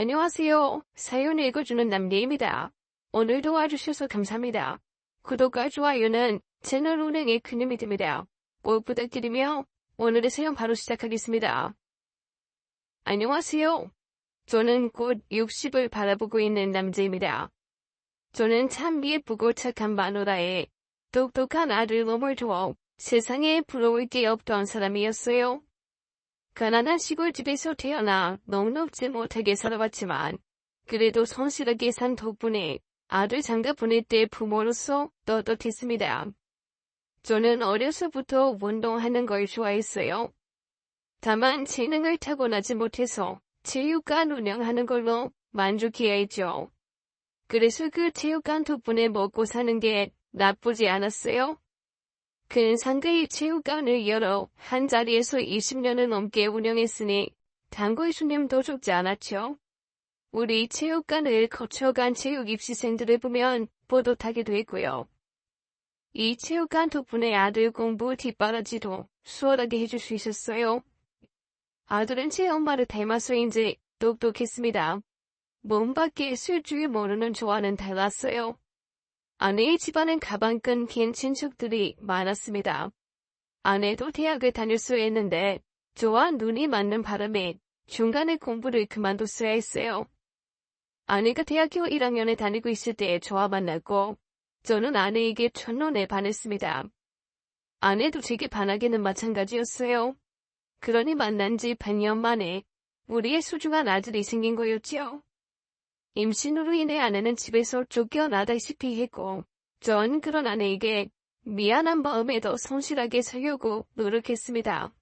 안녕하세요. 사연 읽어주는 남예입니다. 오늘도 와주셔서 감사합니다. 구독과 좋아요는 채널 운영에 큰 힘이 됩니다. 꼭 부탁드리며 오늘의 사연 바로 시작하겠습니다. 안녕하세요. 저는 곧 60을 바라보고 있는 남자입니다. 저는 참 예쁘고 착한 마누라에 똑똑한 아들 놈을 두어 세상에 부러울 게 없던 사람이었어요. 가난한 시골집에서 태어나 넉넉지 못하게 살아왔지만 그래도 성실하게 산 덕분에 아들 장가 보낼 때 부모로서 떳떳했습니다. 저는 어려서부터 운동하는 걸 좋아했어요. 다만 재능을 타고나지 못해서 체육관 운영하는 걸로 만족해야 했죠. 그래서 그 체육관 덕분에 먹고 사는 게 나쁘지 않았어요. 큰 상가의 체육관을 열어 한 자리에서 20년을 넘게 운영했으니 단골 손님도 적지 않았죠. 우리 체육관을 거쳐간 체육 입시생들을 보면 뿌듯하기도 했고요. 이 체육관 덕분에 아들 공부 뒷바라지도 수월하게 해줄 수 있었어요. 아들은 제 엄마를 닮아서인지 똑똑했습니다. 몸밖에 쓸 줄 모르는 저와는 달랐어요. 아내의 집안은 가방 끈긴 친척들이 많았습니다. 아내도 대학을 다닐 수 있는데 저와 눈이 맞는 바람에 중간에 공부를 그만뒀어야 했어요. 아내가 대학교 1학년에 다니고 있을 때 저와 만났고 저는 아내에게 첫눈에 반했습니다. 아내도 제게 반하기는 마찬가지였어요. 그러니 만난 지 100년 만에 우리의 소중한 아들이 생긴 거였지요. 임신으로 인해 아내는 집에서 쫓겨나다시피 했고 전 그런 아내에게 미안한 마음에도 성실하게 살려고 노력했습니다.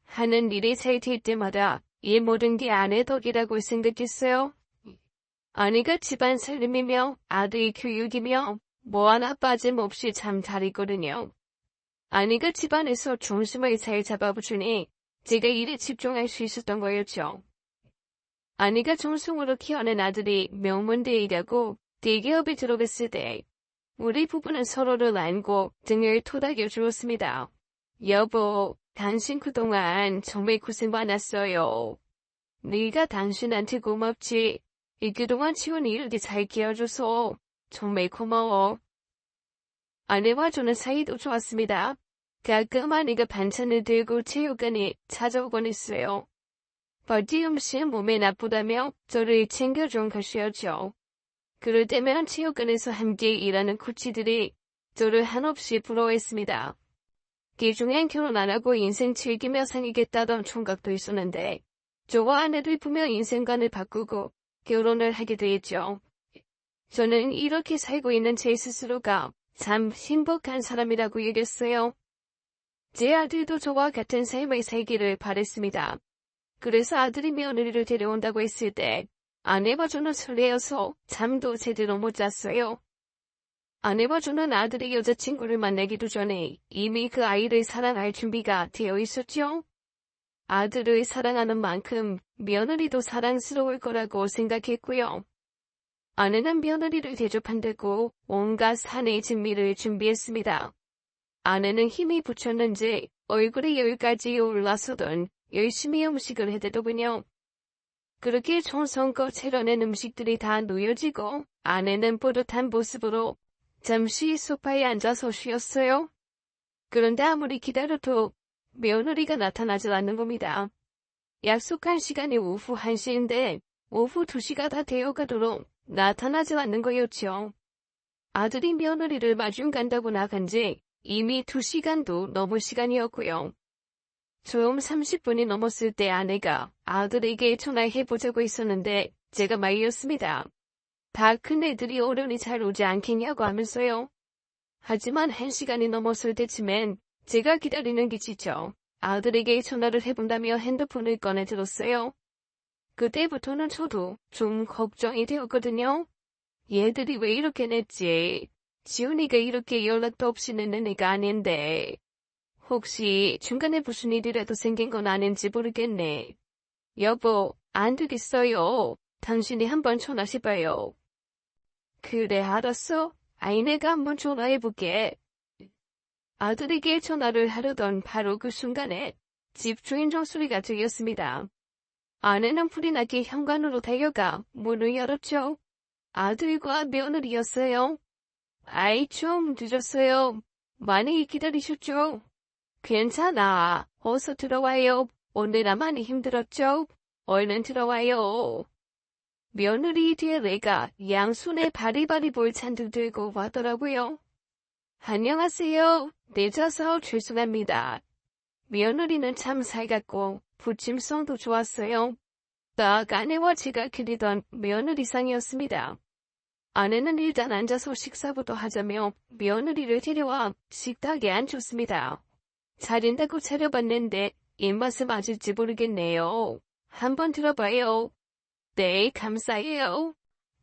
하는 일이 잘 될 때마다 이 모든 게 아내 덕이라고 생각했어요. 아내가 집안 살림이며 아들의 교육이며 뭐 하나 빠짐없이 참 잘했거든요. 아내가 집안에서 중심을 잘 잡아주니 제가 일에 집중할 수 있었던 거였죠. 아내가 정성으로 키워낸 아들이 명문대이라고 대기업에 들어갔을 때 우리 부부는 서로를 안고 등을 토닥여 주었습니다. 여보, 당신 그동안 정말 고생 많았어요. 네가 당신한테 고맙지. 그동안 치훈이 이렇게 잘 키워줘서 정말 고마워. 아내와 저는 사이도 좋았습니다. 가끔 아내가 반찬을 들고 체육관에 찾아오곤 했어요. 버디 음식 몸에 나쁘다며 저를 챙겨준 것이었죠. 그럴 때면 체육관에서 함께 일하는 코치들이 저를 한없이 부러워했습니다. 그중엔 결혼 안 하고 인생 즐기며 살겠다던 총각도 있었는데 저와 아내를 보며 인생관을 바꾸고 결혼을 하게 되었죠. 저는 이렇게 살고 있는 제 스스로가 참 행복한 사람이라고 여겼어요. 제 아들도 저와 같은 삶을 살기를 바랬습니다. 그래서 아들이 며느리를 데려온다고 했을 때 아내와 저는 설레어서 잠도 제대로 못 잤어요. 아내와 저는 아들의 여자친구를 만나기도 전에 이미 그 아이를 사랑할 준비가 되어 있었죠. 아들을 사랑하는 만큼 며느리도 사랑스러울 거라고 생각했고요. 아내는 며느리를 대접한다고 온갖 사내 진미를 준비했습니다. 아내는 힘이 붙였는지 얼굴이 열까지 올라서던 열심히 음식을 해대더군요. 그렇게 정성껏 차려낸 음식들이 다 놓여지고 아내는 뿌듯한 모습으로 잠시 소파에 앉아서 쉬었어요. 그런데 아무리 기다려도 며느리가 나타나지 않는 겁니다. 약속한 시간이 오후 1시인데 오후 2시가 다 되어가도록 나타나지 않는 거였죠. 아들이 며느리를 마중 간다고 나간 지 이미 2시간도 넘을 시간이었고요. 좀 30분이 넘었을 때 아내가 아들에게 전화해보자고 했었는데 제가 말렸습니다. 다 큰 애들이 어른이 잘 오지 않겠냐고 하면서요. 하지만 1시간이 넘었을 때쯤엔 제가 기다리는 게 지쳐 아들에게 전화를 해본다며 핸드폰을 꺼내 들었어요. 그때부터는 저도 좀 걱정이 되었거든요. 얘들이 왜 이렇게 냈지? 지훈이가 이렇게 연락도 없이 늦는 애가 아닌데. 혹시 중간에 무슨 일이라도 생긴 건 아닌지 모르겠네. 여보, 안 되겠어요. 당신이 한번 전화해봐요. 그래, 알았어. 내가 한번 전화해볼게. 아들에게 전화를 하려던 바로 그 순간에 집 주인 종소리가 들렸습니다. 아내는 불이 나게 현관으로 달려가 문을 열었죠. 아들과 며느리였어요. 아이 좀 늦었어요. 많이 기다리셨죠? 괜찮아. 어서 들어와요. 오늘은 많이 힘들었죠? 얼른 들어와요. 며느리 뒤에 내가 양손에 바리바리 볼 잔뜩 들고 와더라고요. 안녕하세요. 늦어서 죄송합니다. 며느리는 참 살갑고 부침성도 좋았어요. 딱 아내와 제가 그리던 며느리상이었습니다. 아내는 일단 앉아서 식사부터 하자며 며느리를 데려와 식탁에 앉혔습니다. 차린다고 차려봤는데 입맛에 맞을지 모르겠네요. 한번 들어봐요. 네, 감사해요.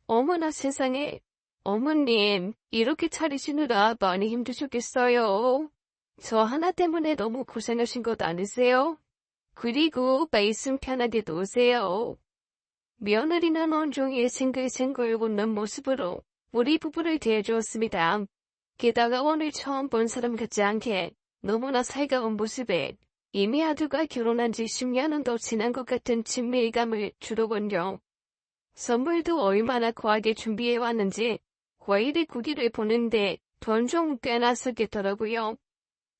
어머나 세상에. 어머님, 이렇게 차리시느라 많이 힘드셨겠어요. 저 하나 때문에 너무 고생하신 것 아니세요? 그리고 말씀 편하게 놓으세요. 며느리는 온종일 싱글싱글 웃는 모습으로 우리 부부를 대해주었습니다. 게다가 오늘 처음 본 사람 같지 않게 너무나 살가운 모습에 이미 아들과 결혼한 지 10년은 더 지난 것 같은 친밀감을 주더군요. 선물도 얼마나 거하게 준비해왔는지 과일의 구기를 보는데 돈 좀 꽤나 쓰겠더라고요.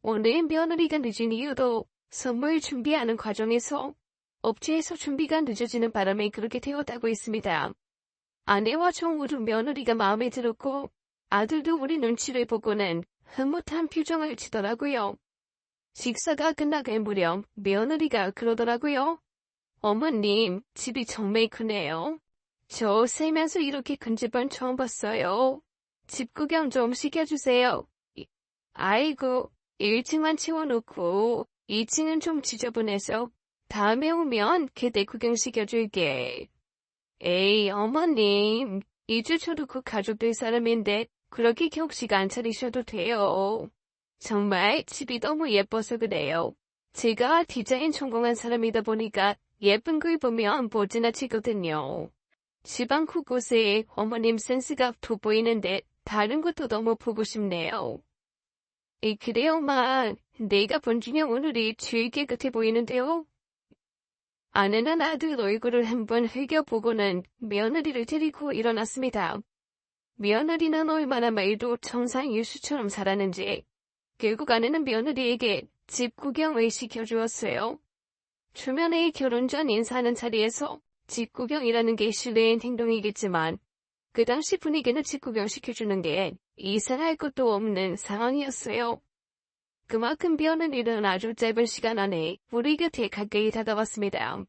오늘 며느리가 늦은 이유도 선물 준비하는 과정에서 업체에서 준비가 늦어지는 바람에 그렇게 되었다고 했습니다. 아내와 정우도 며느리가 마음에 들었고 아들도 우리 눈치를 보고는 흐뭇한 표정을 지더라고요. 식사가 끝나갈 무렵 며느리가 그러더라고요. 어머님, 집이 정말 크네요. 저 살면서 이렇게 큰 집은 처음 봤어요. 집 구경 좀 시켜주세요. 아이고, 1층만 채워놓고 2층은 좀 지저분해서 다음에 오면 그때 구경시켜줄게. 에이, 어머님. 2주 쳐놓고 가족들 사람인데 그렇게 격식 안 차리셔도 돼요. 정말 집이 너무 예뻐서 그래요. 제가 디자인 전공한 사람이다 보니까 예쁜 걸 보면 못 지나치거든요. 집안 곳곳에 어머님 센스가 돋보이는데 다른 것도 너무 보고 싶네요. 그래요, 엄마. 내가 본 중에 오늘이 제일 깨끗해 보이는데요. 아내는 아들 얼굴을 한번 흘겨보고는 며느리를 데리고 일어났습니다. 며느리는 얼마나 말도 청산유수처럼 살았는지 결국 아내는 며느리에게 집 구경을 시켜주었어요. 초면에 결혼 전 인사하는 자리에서 집 구경이라는 게 실례인 행동이겠지만 그 당시 분위기는 집 구경 시켜주는 게 이상할 것도 없는 상황이었어요. 그만큼 며느리는 아주 짧은 시간 안에 우리 곁에 가까이 다가왔습니다.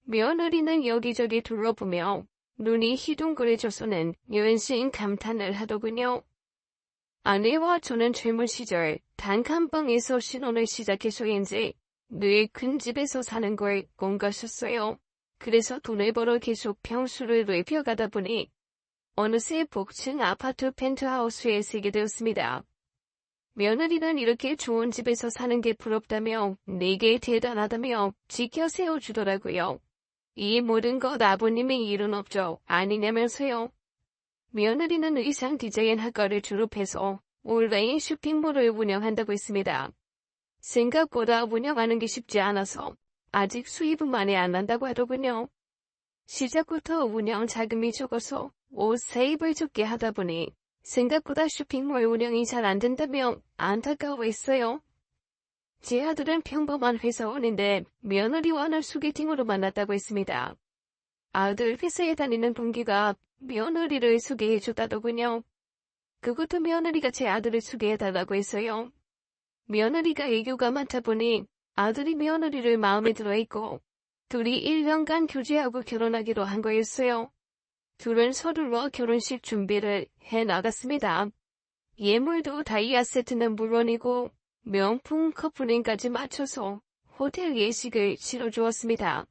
며느리는 여기저기 둘러보며 눈이 희둥거려져서는 연신 감탄을 하더군요. 아내와 저는 젊은 시절 단칸방에서 신혼을 시작해서인지 늘 큰 집에서 사는 걸 꿈꿨었어요. 그래서 돈을 벌어 계속 평수를 넓혀가다 보니 어느새 복층 아파트 펜트하우스에 살게 되었습니다. 며느리는 이렇게 좋은 집에서 사는 게 부럽다며 내게 대단하다며 지켜 세워주더라고요. 이 모든 것 아버님의 일은 없죠. 아니냐면서요. 며느리는 의상 디자인 학과를 졸업해서 온라인 쇼핑몰을 운영한다고 했습니다. 생각보다 운영하는 게 쉽지 않아서 아직 수입은 많이 안 난다고 하더군요. 시작부터 운영 자금이 적어서 옷 세입을 적게 하다 보니 생각보다 쇼핑몰 운영이 잘 안 된다며 안타까워했어요. 제 아들은 평범한 회사원인데 며느리와는 소개팅으로 만났다고 했습니다. 아들 회사에 다니는 동기가 며느리를 소개해줬다더군요. 그것도 며느리가 제 아들을 소개해달라고 했어요. 며느리가 애교가 많다 보니 아들이 며느리를 마음에 들어있고 둘이 1년간 교제하고 결혼하기로 한 거였어요. 둘은 서둘러 결혼식 준비를 해나갔습니다. 예물도 다이아 세트는 물론이고 명품 커플링까지 맞춰서 호텔 예식을 치러주었습니다.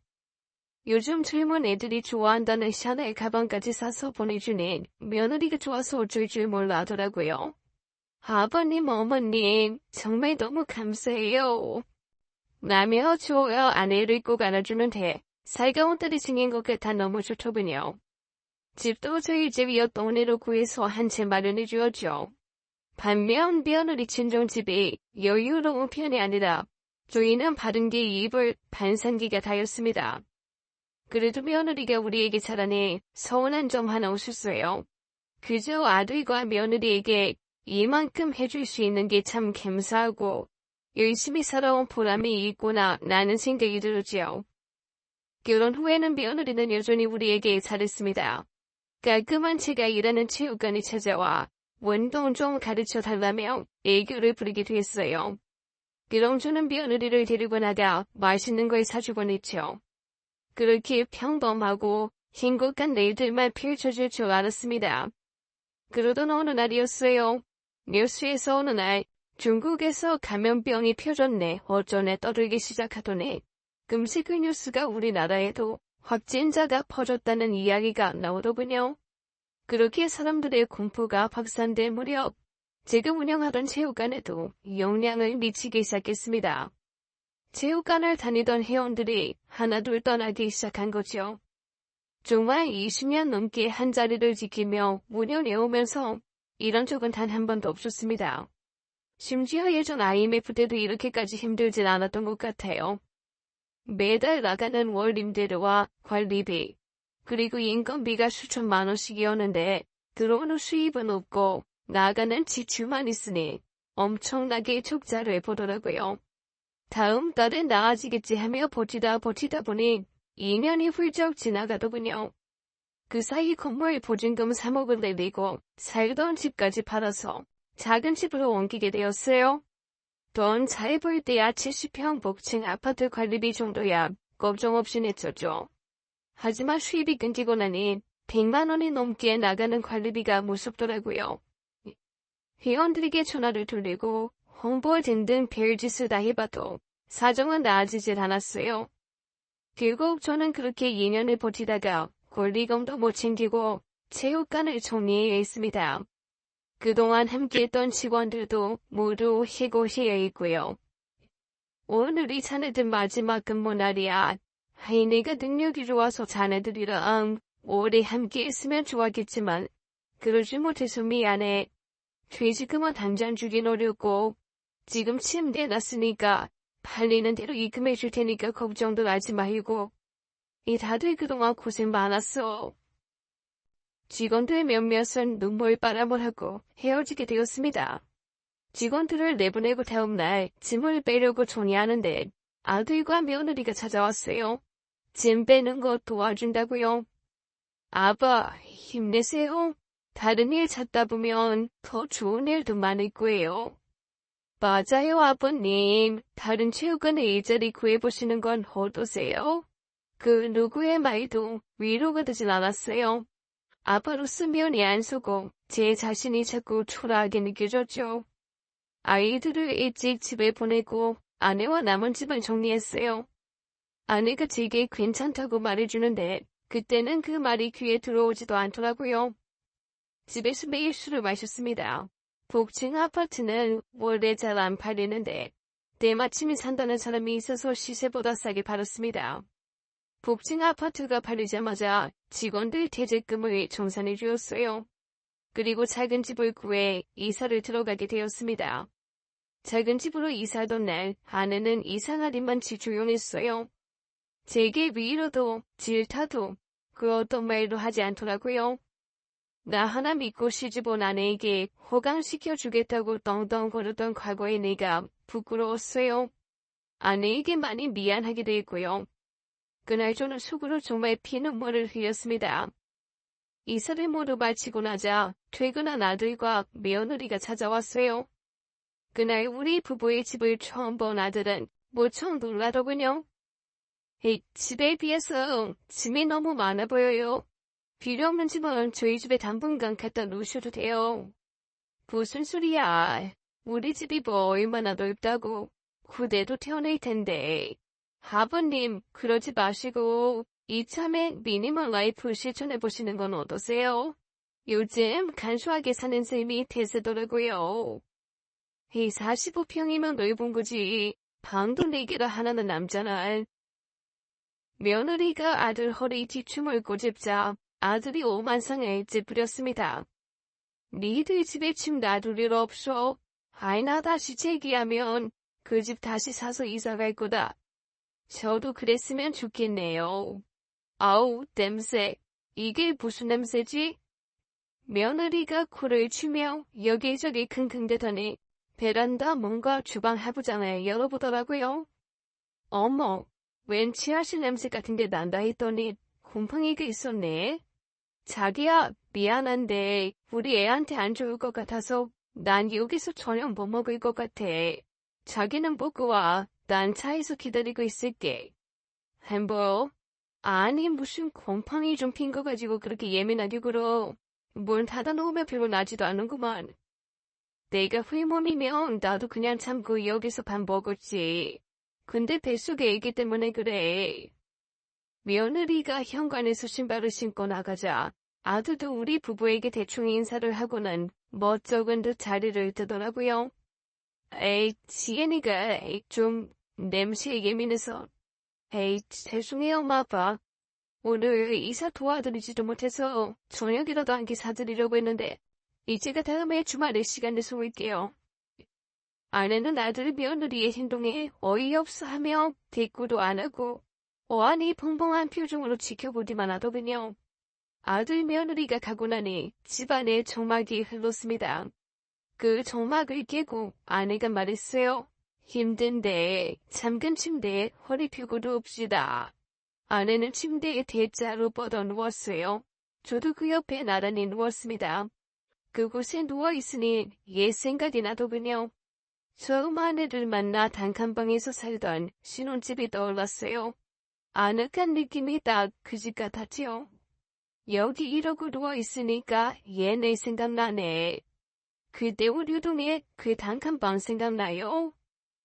요즘 젊은 애들이 좋아한다는 샤넬 가방까지 사서 보내주니 며느리가 좋아서 어쩔 줄 몰라 하더라고요. 아버님, 어머님, 정말 너무 감사해요. 라며 좋아요 아내를 꼭 안아주는 데 살가운 딸이 생긴 것 같아 너무 좋더군요. 집도 저희 집이었던 돈으로 구해서 한 채 마련해 주었죠. 반면 며느리 친정집이 여유로운 편이 아니라 저희는 받은 게 이불 반상기가 다였습니다. 그래도 며느리가 우리에게 잘하니 서운한 점 하나 없었어요. 그저 아들과 며느리에게 이만큼 해줄 수 있는 게 참 감사하고 열심히 살아온 보람이 있구나 라는 생각이 들었지요. 결혼 후에는 며느리는 여전히 우리에게 잘했습니다. 깔끔한 제가 일하는 체육관에 찾아와 운동 좀 가르쳐 달라며 애교를 부리게 됐어요. 그럼 저는 며느리를 데리고 나가 맛있는 걸 사주곤 했죠. 그렇게 평범하고 행복한 일들만 펼쳐질 줄 알았습니다. 그러던 어느 날이었어요. 뉴스에서 어느 날 중국에서 감염병이 펴졌네 어쩌네 떠들기 시작하더니 금세 그 뉴스가 우리나라에도 확진자가 퍼졌다는 이야기가 나오더군요. 그렇게 사람들의 공포가 확산될 무렵 제가 운영하던 체육관에도 영향을 미치기 시작했습니다. 체육관을 다니던 회원들이 하나둘 떠나기 시작한 거죠. 정말 20년 넘게 한 자리를 지키며 운영해오면서 이런 적은 단 한 번도 없었습니다. 심지어 예전 IMF 때도 이렇게까지 힘들진 않았던 것 같아요. 매달 나가는 월 임대료와 관리비, 그리고 인건비가 수천만 원씩이었는데 들어오는 수입은 없고 나가는 지출만 있으니 엄청나게 적자를 보더라고요. 다음 달엔 나아지겠지 하며 버티다 보니 2년이 훌쩍 지나가더군요. 그 사이 건물 보증금 3억을 내리고 살던 집까지 팔아서 작은 집으로 옮기게 되었어요. 돈 잘 벌 때야 70평 복층 아파트 관리비 정도야 걱정 없이 냈었죠. 하지만 수입이 끊기고 나니 100만 원이 넘게 나가는 관리비가 무섭더라고요. 회원들에게 전화를 돌리고 홍보 등등 별짓을 다 해봐도 사정은 나아지질 않았어요. 결국 저는 그렇게 2년을 버티다가 권리금도 못 챙기고 체육관을 정리해야 했습니다. 그동안 함께했던 직원들도 모두 해고해야 했고요. 오늘이 자네들 마지막 근무날이야. 내가 능력이 좋아서 자네들이랑 오래 함께했으면 좋았겠지만 그러지 못해서 미안해. 퇴직금은 당장 주긴 어렵고 지금 침대에 놨으니까 팔리는 대로 입금해 줄 테니까 걱정도 하지 말고. 다들 그동안 고생 많았어. 직원들 몇몇은 눈물바람을 하고 헤어지게 되었습니다. 직원들을 내보내고 다음날 짐을 빼려고 정리하는데 아들과 며느리가 찾아왔어요. 짐 빼는 거 도와준다고요. 아빠, 힘내세요. 다른 일 찾다 보면 더 좋은 일도 많을 거예요. 맞아요, 아버님. 다른 체육관에 일자리 구해보시는 건 어떠세요? 그 누구의 말도 위로가 되진 않았어요. 아빠로서 면이 안 서고 제 자신이 자꾸 초라하게 느껴졌죠. 아이들을 일찍 집에 보내고 아내와 남은 집을 정리했어요. 아내가 제게 괜찮다고 말해주는데 그때는 그 말이 귀에 들어오지도 않더라고요. 집에서 매일 술을 마셨습니다. 복층 아파트는 원래 잘 안 팔리는데 때마침이 산다는 사람이 있어서 시세보다 싸게 팔았습니다. 복층 아파트가 팔리자마자 직원들 퇴직금을 정산해 주었어요. 그리고 작은 집을 구해 이사를 들어가게 되었습니다. 작은 집으로 이사하던 날 아내는 이상할일만 조용했어요. 제게 위로도 질타도 그 어떤 말도 하지 않더라고요. 나 하나 믿고 시집온 아내에게 호강시켜주겠다고 떵떵거리던 과거의 내가 부끄러웠어요. 아내에게 많이 미안하기도 했고요. 그날 저는 속으로 정말 피눈물을 흘렸습니다. 이사를 모두 마치고 나자 퇴근한 아들과 며느리가 찾아왔어요. 그날 우리 부부의 집을 처음 본 아들은 무척 놀라더군요. 집에 비해서 짐이 너무 많아 보여요. 필요 없는 집은 저희 집에 당분간 갖다 놓으셔도 돼요. 무슨 소리야. 우리 집이 뭐 얼마나 넓다고. 그대도 태어날 텐데. 아버님, 그러지 마시고 이참에 미니멀 라이프 실천해보시는 건 어떠세요? 요즘 간소하게 사는 삶이 대세더라고요. 45평이면 넓은 거지. 방도 4개라 하나는 남잖아. 며느리가 아들 허리 뒤춤을 꼬집자 아들이 오만상을 찌푸렸습니다. 니들 집에 침 놔둘 일 없어. 나 다시 재기하면 그 집 다시 사서 이사 갈 거다. 저도 그랬으면 좋겠네요. 아우, 냄새. 이게 무슨 냄새지? 며느리가 코를 치며 여기저기 킁킁대더니 베란다 문과 주방 하부장을 열어보더라고요. 어머, 웬 치아실 냄새 같은 게 난다 했더니 곰팡이가 있었네. 자기야, 미안한데 우리 애한테 안 좋을 것 같아서 난 여기서 저녁 못 먹을 것 같아. 자기는 먹고 와. 난 차에서 기다리고 있을게. 햄버? 아니 무슨 곰팡이 좀 핀 거 가지고 그렇게 예민하게 굴어. 문 닫아놓으면 별로 나지도 않은구만. 내가 휘몸이면 나도 그냥 참고 여기서 밥 먹었지. 근데 뱃속에 애기 때문에 그래. 며느리가 현관에서 신발을 신고 나가자 아들도 우리 부부에게 대충 인사를 하고는 멋쩍은 듯 자리를 뜨더라고요. 에이, 지혜니가 좀 냄새에 예민해서. 에이, 죄송해요, 마빠. 오늘 이사 도와드리지도 못해서 저녁이라도 한 끼 사드리려고 했는데 이제가 다음에 주말에 시간 내서 올게요. 아내는 아들 며느리의 행동에 어이없어 하며 대꾸도 안 하고 어안이 펑펑한 표정으로 지켜보기만 하더군요. 아들 며느리가 가고 나니 집안에 정막이 흘렀습니다. 그 정막을 깨고 아내가 말했어요. 힘든데 잠근 침대에 허리 펴고 눕시다. 아내는 침대에 대자로 뻗어 누웠어요. 저도 그 옆에 나란히 누웠습니다. 그곳에 누워있으니 옛 생각이 나더군요. 처음 아내를 만나 단칸방에서 살던 신혼집이 떠올랐어요. 아늑한 느낌이 딱 그 집 같았지요. 여기 이러고 누워있으니까 얘네 생각나네. 그때 우리 동네 그 단칸방 생각나요?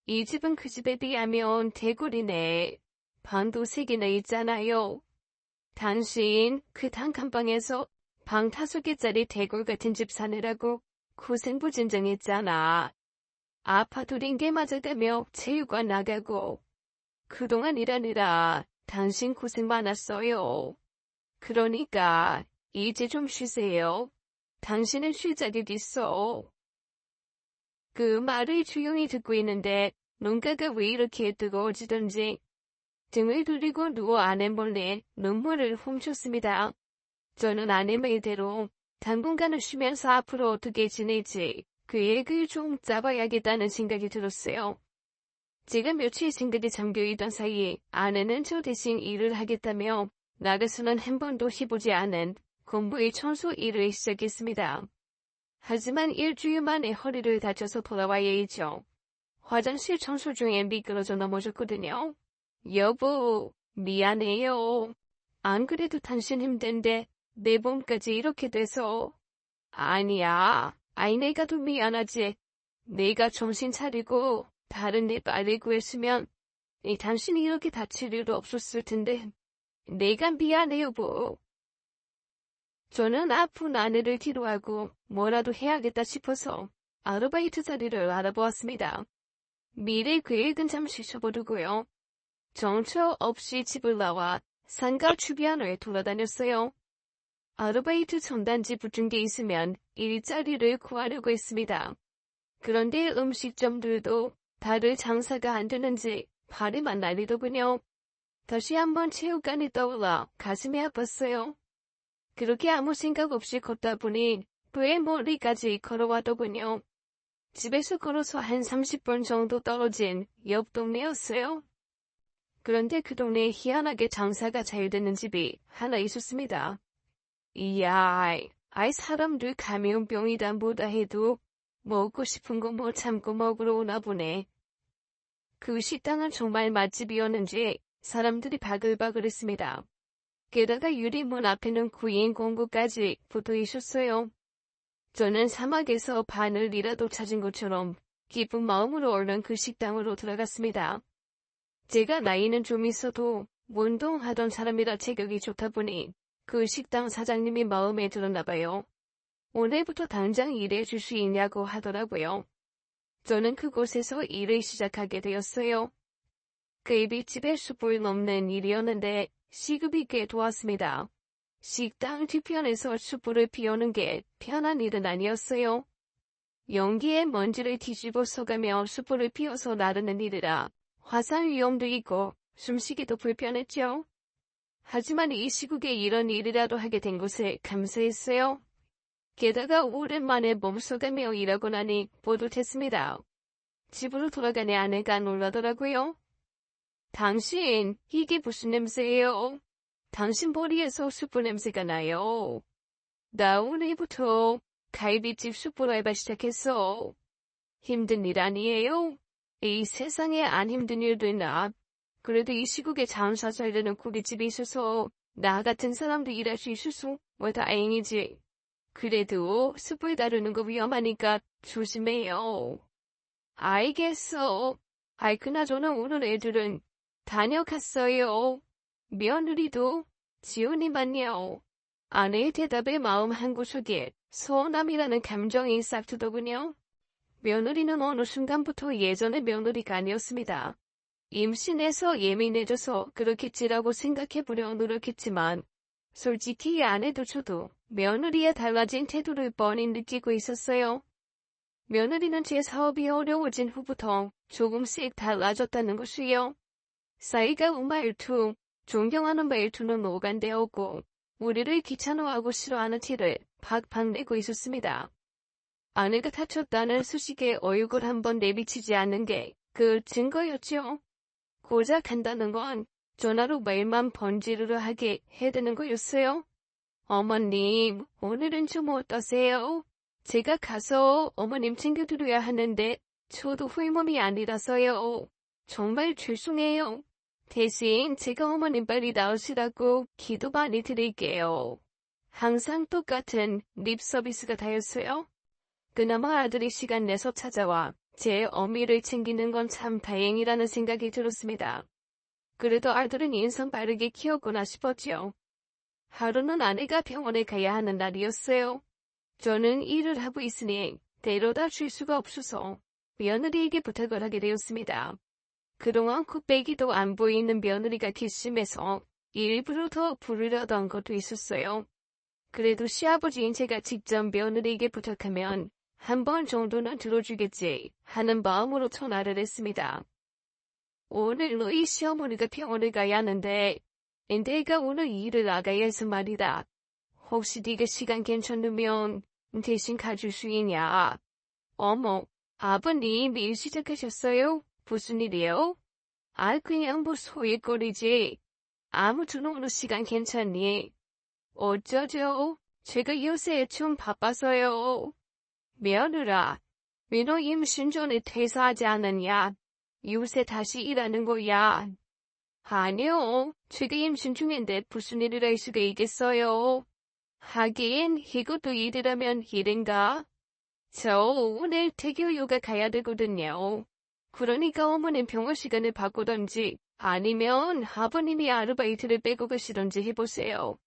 이 집은 그 집에 비하면 대굴이네. 방도 3개나 있잖아요. 당신 그 단칸방에서 방 5개짜리 대굴 같은 집 사느라고 고생부진정했잖아. 아파트 링게 맞아가며 체육관 나가고. 그동안 일하느라 당신 고생 많았어요. 그러니까 이제 좀 쉬세요. 당신은 쉴 자격 있어. 그 말을 조용히 듣고 있는데 눈가가 왜 이렇게 뜨거워지던지 등을 돌리고 누워 아내 몰래 눈물을 훔쳤습니다. 저는 아내 말대로 당분간은 쉬면서 앞으로 어떻게 지낼지 그 얘기를 좀 짜봐야겠다는 생각이 들었어요. 제가 며칠 생각에 잠겨있던 사이에 아내는 저 대신 일을 하겠다며 나가서는 한 번도 해보지 않은 공부의 청소 일을 시작했습니다. 하지만 일주일 만에 허리를 다쳐서 돌아와야겠죠. 화장실 청소 중에 미끄러져 넘어졌거든요. 여보, 미안해요. 안 그래도 당신 힘든데 내 몸까지 이렇게 돼서. 아니야. 아이 내가 더 미안하지. 내가 정신 차리고 다른 애 빨리 구했으면 당신이 이렇게 다칠 일도 없었을 텐데. 내가 미안해 여보. 저는 아픈 아내를 뒤로하고 뭐라도 해야겠다 싶어서 아르바이트 자리를 알아보았습니다. 미래 계획은 잠시 쉬어보려고요. 정처 없이 집을 나와 상가 주변을 돌아다녔어요. 아르바이트 전단지 붙은 게 있으면 일자리를 구하려고 했습니다. 그런데 음식점들도 다들 장사가 안 되는지 발에만 날리더군요. 다시 한번 체육관이 떠올라 가슴이 아팠어요. 그렇게 아무 생각 없이 걷다 보니 꽤 멀리까지 걸어왔더군요. 집에서 걸어서 한 30분 정도 떨어진 옆 동네였어요. 그런데 그 동네에 희한하게 장사가 잘 되는 집이 하나 있었습니다. 이야, 아이 사람들 감염병이다 뭐다 해도 먹고 싶은 거 못 참고 먹으러 오나 보네. 그 식당은 정말 맛집이었는지 사람들이 바글바글했습니다. 게다가 유리문 앞에는 구인 공구까지 붙어 있었어요. 저는 사막에서 바늘이라도 찾은 것처럼 기쁜 마음으로 얼른 그 식당으로 들어갔습니다. 제가 나이는 좀 있어도 운동하던 사람이라 체격이 좋다 보니 그 식당 사장님이 마음에 들었나 봐요. 오늘부터 당장 일해 줄 수 있냐고 하더라고요. 저는 그곳에서 일을 시작하게 되었어요. 갈비집에 숯불 넘는 일이었는데 시급이 꽤 좋았습니다. 식당 뒤편에서 숯불을 피우는 게 편한 일은 아니었어요. 연기에 먼지를 뒤집어 써가며 숯불을 피워서 나르는 일이라 화상 위험도 있고 숨쉬기도 불편했죠. 하지만 이 시국에 이런 일이라도 하게 된 것에 감사했어요. 게다가 오랜만에 몸소감며 일하고 나니 뿌듯했습니다. 집으로 돌아가니 아내가 놀라더라고요. 당신, 이게 무슨 냄새예요? 당신 머리에서 숯불 냄새가 나요. 나 오늘부터 갈비집 숯불 알바 시작했어. 힘든 일 아니에요? 이 세상에 안 힘든 일도 있나? 그래도 이 시국에 장사 잘 되는 고깃집이 있어서 나 같은 사람도 일할 수 있어서 뭐 다행이지. 그래도 숯불 다루는 거 위험하니까 조심해요. 알겠어. 아이 그나저나 오늘 애들은 다녀갔어요. 며느리도 지훈이만요. 아내의 대답에 마음 한구석에 서운함이라는 감정이 싹 트더군요. 며느리는 어느 순간부터 예전의 며느리가 아니었습니다. 임신해서 예민해져서 그렇겠지라고 생각해보려 노력했지만 솔직히 아내도 저도 며느리의 달라진 태도를 뻔히 느끼고 있었어요. 며느리는 제 사업이 어려워진 후부터 조금씩 달라졌다는 것이요. 사이가운 말투, 존경하는 말투는 오간되었고 우리를 귀찮아하고 싫어하는 티를 팍팍 내고 있었습니다. 아내가 다쳤다는 소식에 얼굴 한번 내비치지 않는 게 그 증거였죠. 고작 한다는 건 전화로 말만 번지르르 하게 해대는 거였어요. 어머님, 오늘은 좀 어떠세요? 제가 가서 어머님 챙겨드려야 하는데 저도 홀몸이 아니라서요. 정말 죄송해요. 대신 제가 어머님 빨리 나으시라고 기도 많이 드릴게요. 항상 똑같은 립 서비스가 다였어요. 그나마 아들이 시간 내서 찾아와 제 어미를 챙기는 건 참 다행이라는 생각이 들었습니다. 그래도 아들은 인성 빠르게 키웠구나 싶었죠. 하루는 아내가 병원에 가야 하는 날이었어요. 저는 일을 하고 있으니 데려다 줄 수가 없어서 며느리에게 부탁을 하게 되었습니다. 그동안 코빼기도 안 보이는 며느리가 괘씸해서 일부러 더 부르려던 것도 있었어요. 그래도 시아버지인 제가 직접 며느리에게 부탁하면 한 번 정도는 들어주겠지 하는 마음으로 전화를 했습니다. 오늘 너희 시어머니가 병원에 가야 하는데 내가 오늘 일을 나가야 해서 말이다. 혹시 네가 시간 괜찮으면 대신 가줄 수 있냐? 어머, 아버님 일 시작하셨어요? 무슨 일이요? 그냥 뭐 소일거리지. 아무튼 오늘 시간 괜찮니? 어쩌죠? 제가 요새 좀 바빠서요. 며느라, 왜 너 임신 전에 퇴사하지 않았냐? 요새 다시 일하는 거야. 아니요, 제가 임신 중인데 무슨 일을 할 수가 있겠어요. 하긴 이것도 일이라면 일인가? 저 오늘 태교육아 가야 되거든요. 그러니까 어머님 병원 시간을 바꾸던지 아니면 아버님이 아르바이트를 빼고 가시던지 해보세요.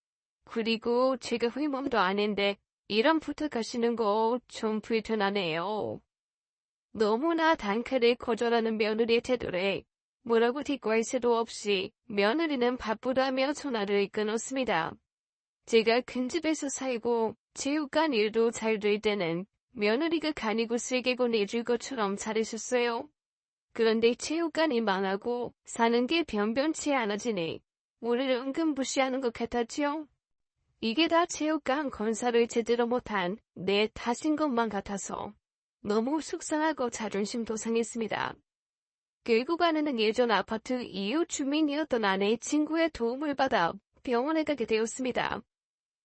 그리고 제가 휘몸도 아닌데 이런 부탁하시는 거 좀 불편하네요. 너무나 단칼에 거절하는 며느리의 태도에 뭐라고 뒷거할 새도 없이 며느리는 바쁘다며 전화를 끊었습니다. 제가 큰 집에서 살고 체육관 일도 잘 될 때는 며느리가 간이고 쓸개고 내줄 것처럼 잘해줬어요. 그런데 체육관이 망하고 사는 게 변변치 않아지니 우리를 은근 무시하는 것 같았지요. 이게 다 체육관 건설을 제대로 못한 내 탓인 것만 같아서 너무 속상하고 자존심도 상했습니다. 결국 아내는 예전 아파트 이웃 주민이었던 아내의 친구의 도움을 받아 병원에 가게 되었습니다.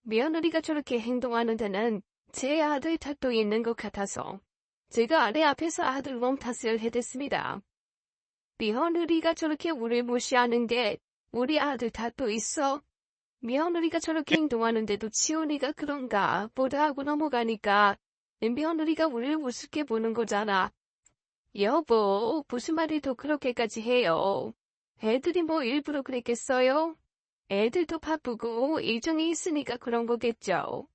며느리가 저렇게 행동하는 데는 제 아들 탓도 있는 것 같아서 제가 아내 앞에서 아들 놈 탓을 해댔습니다. 며느리가 저렇게 우리를 무시하는 게 우리 아들 탓도 있어. 며느리가 저렇게 행동하는데도 지훈이가 그런가 보다 하고 넘어가니까 며느리가 우리를 우습게 보는 거잖아. 여보, 무슨 말이 더 그렇게까지 해요. 애들이 뭐 일부러 그랬겠어요? 애들도 바쁘고 일정이 있으니까 그런 거겠죠.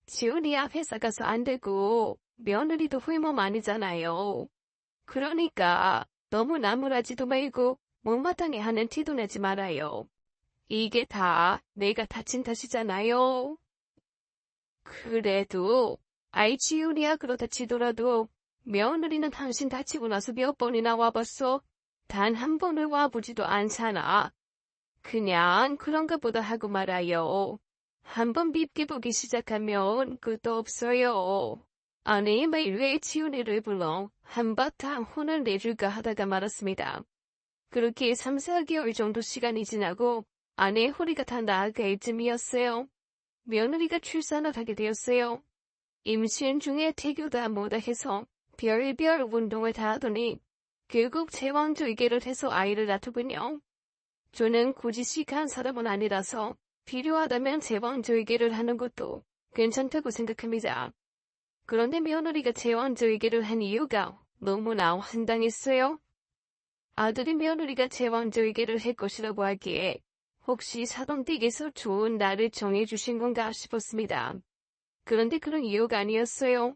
지훈이야 회사 가서 안 되고 며느리도 훌몸 아니잖아요. 그러니까 너무 나무라지도 말고 못마땅해 하는 티도 내지 말아요. 이게 다 내가 다친 탓이잖아요. 그래도 지훈이야 그렇다 치더라도 며느리는 당신 다치고 나서 몇 번이나 와봤어? 단 한 번을 와보지도 않잖아. 그냥 그런가 보다 하고 말아요. 한번 밉게 보기 시작하면 끝도 없어요. 아내의 말에 지훈이를 불러 한바탕 혼을 내줄까 하다가 말았습니다. 그렇게 3, 4개월 정도 시간이 지나고 아내의 허리가 다 나아갈 쯤이었어요. 며느리가 출산을 하게 되었어요. 임신 중에 태교다 뭐다 해서 별별 운동을 다 하더니 결국 제왕절개를 해서 아이를 낳더군요. 저는 고지식한 사람은 아니라서 필요하다면 제왕절개를 하는 것도 괜찮다고 생각합니다. 그런데 며느리가 제왕절개를 한 이유가 너무나 황당했어요. 아들이 며느리가 제왕절개를 할 것이라고 하기에 혹시 사돈댁에서 좋은 날을 정해주신 건가 싶었습니다. 그런데 그런 이유가 아니었어요.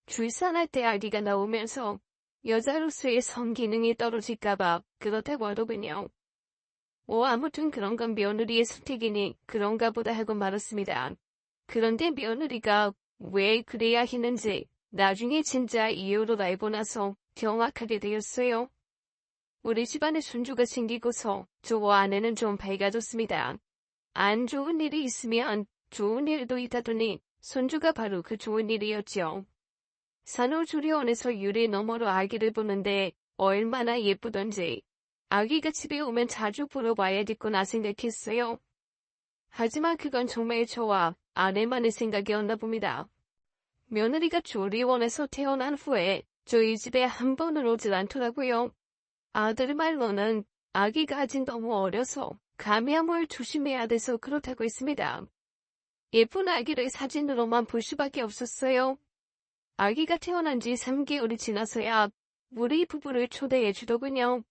출산할 때 아기가 나오면서 여자로서의 성기능이 떨어질까봐 그렇다고 하더군요. 아무튼 그런 건 며느리의 선택이니 그런가 보다 하고 말았습니다. 그런데 며느리가 왜 그래야 했는지 나중에 진짜 이유를 알고 나서 경악하게 되었어요. 우리 집안에 손주가 생기고서 저와 아내는 좀 밝아졌습니다. 안 좋은 일이 있으면 좋은 일도 있다더니 손주가 바로 그 좋은 일이었죠. 산후조리원에서 유리 너머로 아기를 보는데 얼마나 예쁘던지 아기가 집에 오면 자주 보러 와야겠구나 생각했어요. 하지만 그건 정말 저와 아내만의 생각이었나 봅니다. 며느리가 조리원에서 태어난 후에 저희 집에 한 번은 오질 않더라고요. 아들 말로는 아기가 아직 너무 어려서 감염을 조심해야 돼서 그렇다고 했습니다. 예쁜 아기를 사진으로만 볼 수밖에 없었어요. 아기가 태어난 지 3개월이 지나서야 우리 부부를 초대해 주더군요.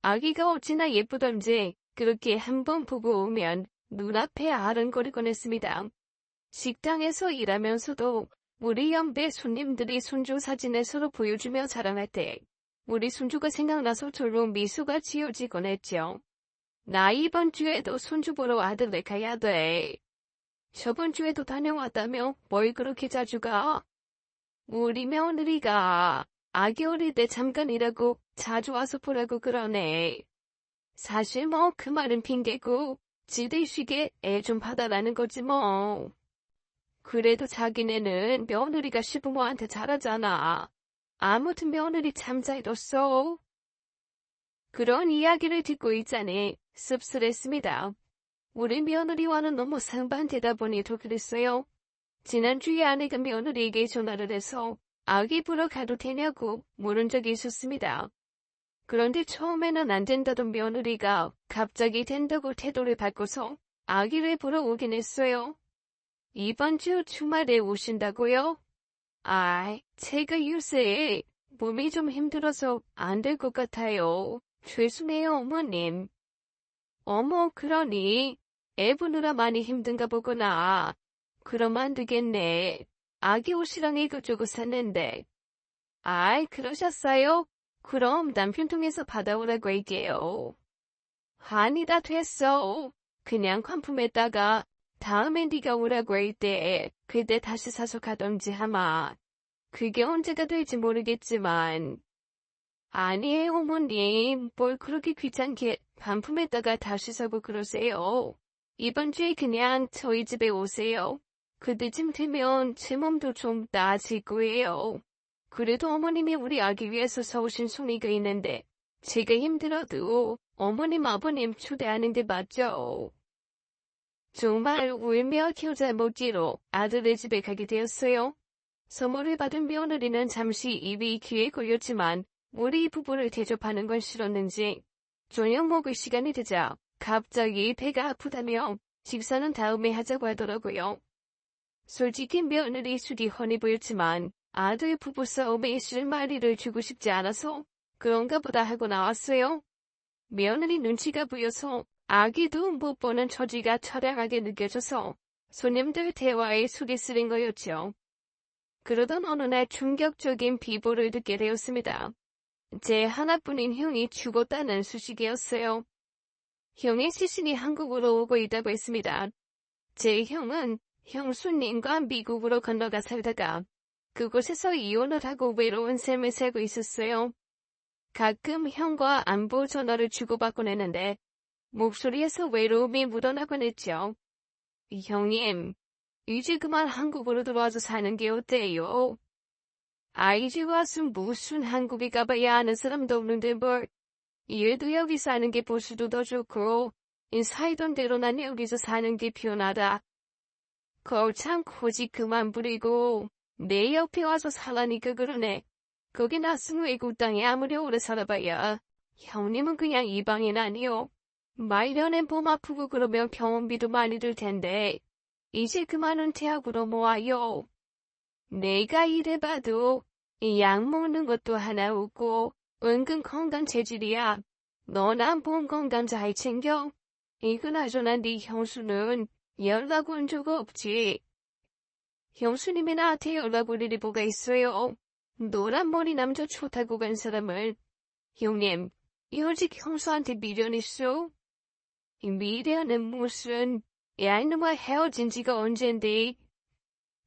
아기가 어찌나 예쁘던지 그렇게 한번 보고 오면 눈앞에 아른거리곤 했습니다. 식당에서 일하면서도 우리 연배 손님들이 손주 사진을 서로 보여주며 자랑할 때 우리 손주가 생각나서 절로 미소가 지어지곤 했죠. 나 이번 주에도 손주 보러 아들네 가야 돼. 저번 주에도 다녀왔다며 뭘 그렇게 자주 가? 우리 며느리가 아기 어릴 때 잠깐이라고 자주 와서 보라고 그러네. 사실 뭐 그 말은 핑계고 지대식에 애 좀 받아라는 거지 뭐. 그래도 자기네는 며느리가 시부모한테 잘하잖아. 아무튼 며느리 참 잘뒀어. 그런 이야기를 듣고 있자니 씁쓸했습니다. 우리 며느리와는 너무 상반되다 보니 더 그랬어요. 지난주에 아내가 며느리에게 전화를 해서 아기 보러 가도 되냐고 물은 적이 있었습니다. 그런데 처음에는 안 된다던 며느리가 갑자기 된다고 태도를 바꿔서 아기를 보러 오긴 했어요. 이번 주 주말에 오신다고요? 제가 요새 몸이 좀 힘들어서 안 될 것 같아요. 죄송해요, 어머님. 어머, 그러니 애 보느라 많이 힘든가 보구나. 그럼 안 되겠네. 아기 옷이랑 이것저것 샀는데. 그러셨어요? 그럼 남편 통해서 받아오라고 할게요. 아니다, 됐어. 그냥 관품에다가 다음에 네가 오라고 할 때 그때 다시 사서 가던지 하마. 그게 언제가 될지 모르겠지만. 아니에요, 어머님. 뭘 그렇게 귀찮게 반품에다가 다시 사고 그러세요. 이번 주에 그냥 저희 집에 오세요. 그때쯤 되면 제 몸도 좀 나아질 거예요. 그래도 어머님이 우리 아기 위해서 사오신 송이가 있는데 제가 힘들어도 어머님 아버님 초대하는 게 맞죠. 정말 울며 겨자 먹기로 아들의 집에 가게 되었어요. 선물을 받은 며느리는 잠시 입이 귀에 걸렸지만 우리 부부를 대접하는 건 싫었는지 저녁 먹을 시간이 되자 갑자기 배가 아프다며 식사는 다음에 하자고 하더라고요. 솔직히 며느리 술이 훤히 보였지만 아들 부부 싸움에 실마리를 주고 싶지 않아서 그런가 보다 하고 나왔어요. 며느리 눈치가 보여서 아기도 못 보는 처지가 처량하게 느껴져서 손님들 대화에 속이 쓰린 거였죠. 그러던 어느 날 충격적인 비보를 듣게 되었습니다. 제 하나뿐인 형이 죽었다는 소식이었어요. 형의 시신이 한국으로 오고 있다고 했습니다. 제 형은 형수님과 미국으로 건너가 살다가 그곳에서 이혼을 하고 외로운 삶을 살고 있었어요. 가끔 형과 안부 전화를 주고받곤 했는데 목소리에서 외로움이 묻어나곤 했죠. 형님, 이제 그만 한국으로 들어와서 사는 게 어때요? 이제 와서 무슨 한국에 가봐야 아는 사람도 없는데 뭘. 얘도 여기 사는 게 보수도 더 좋고, 인사이던 대로 난 여기서 사는 게 편하다. 거참 고지 그만 부리고, 내 옆에 와서 살라니까 그러네. 거기 낯선 외국 땅에 아무리 오래 살아봐야, 형님은 그냥 이방인 아니요. 말년엔 몸 아프고 그러면 병원비도 많이 들 텐데, 이제 그만 은퇴하고 넘어와요. 내가 이래봐도, 이 약 먹는 것도 하나 없고, 은근 건강 체질이야. 너나 몸 건강 잘 챙겨. 그나저나 네 형수는 연락 온 적 없지. 형수님이 나한테 연락 올 일이 뭐가 있어요. 노란 머리 남자 좋다고 간 사람을. 형님, 여직 형수한테 미련 있어? 미련은 무슨, 야 이놈아 헤어진 지가 언젠데.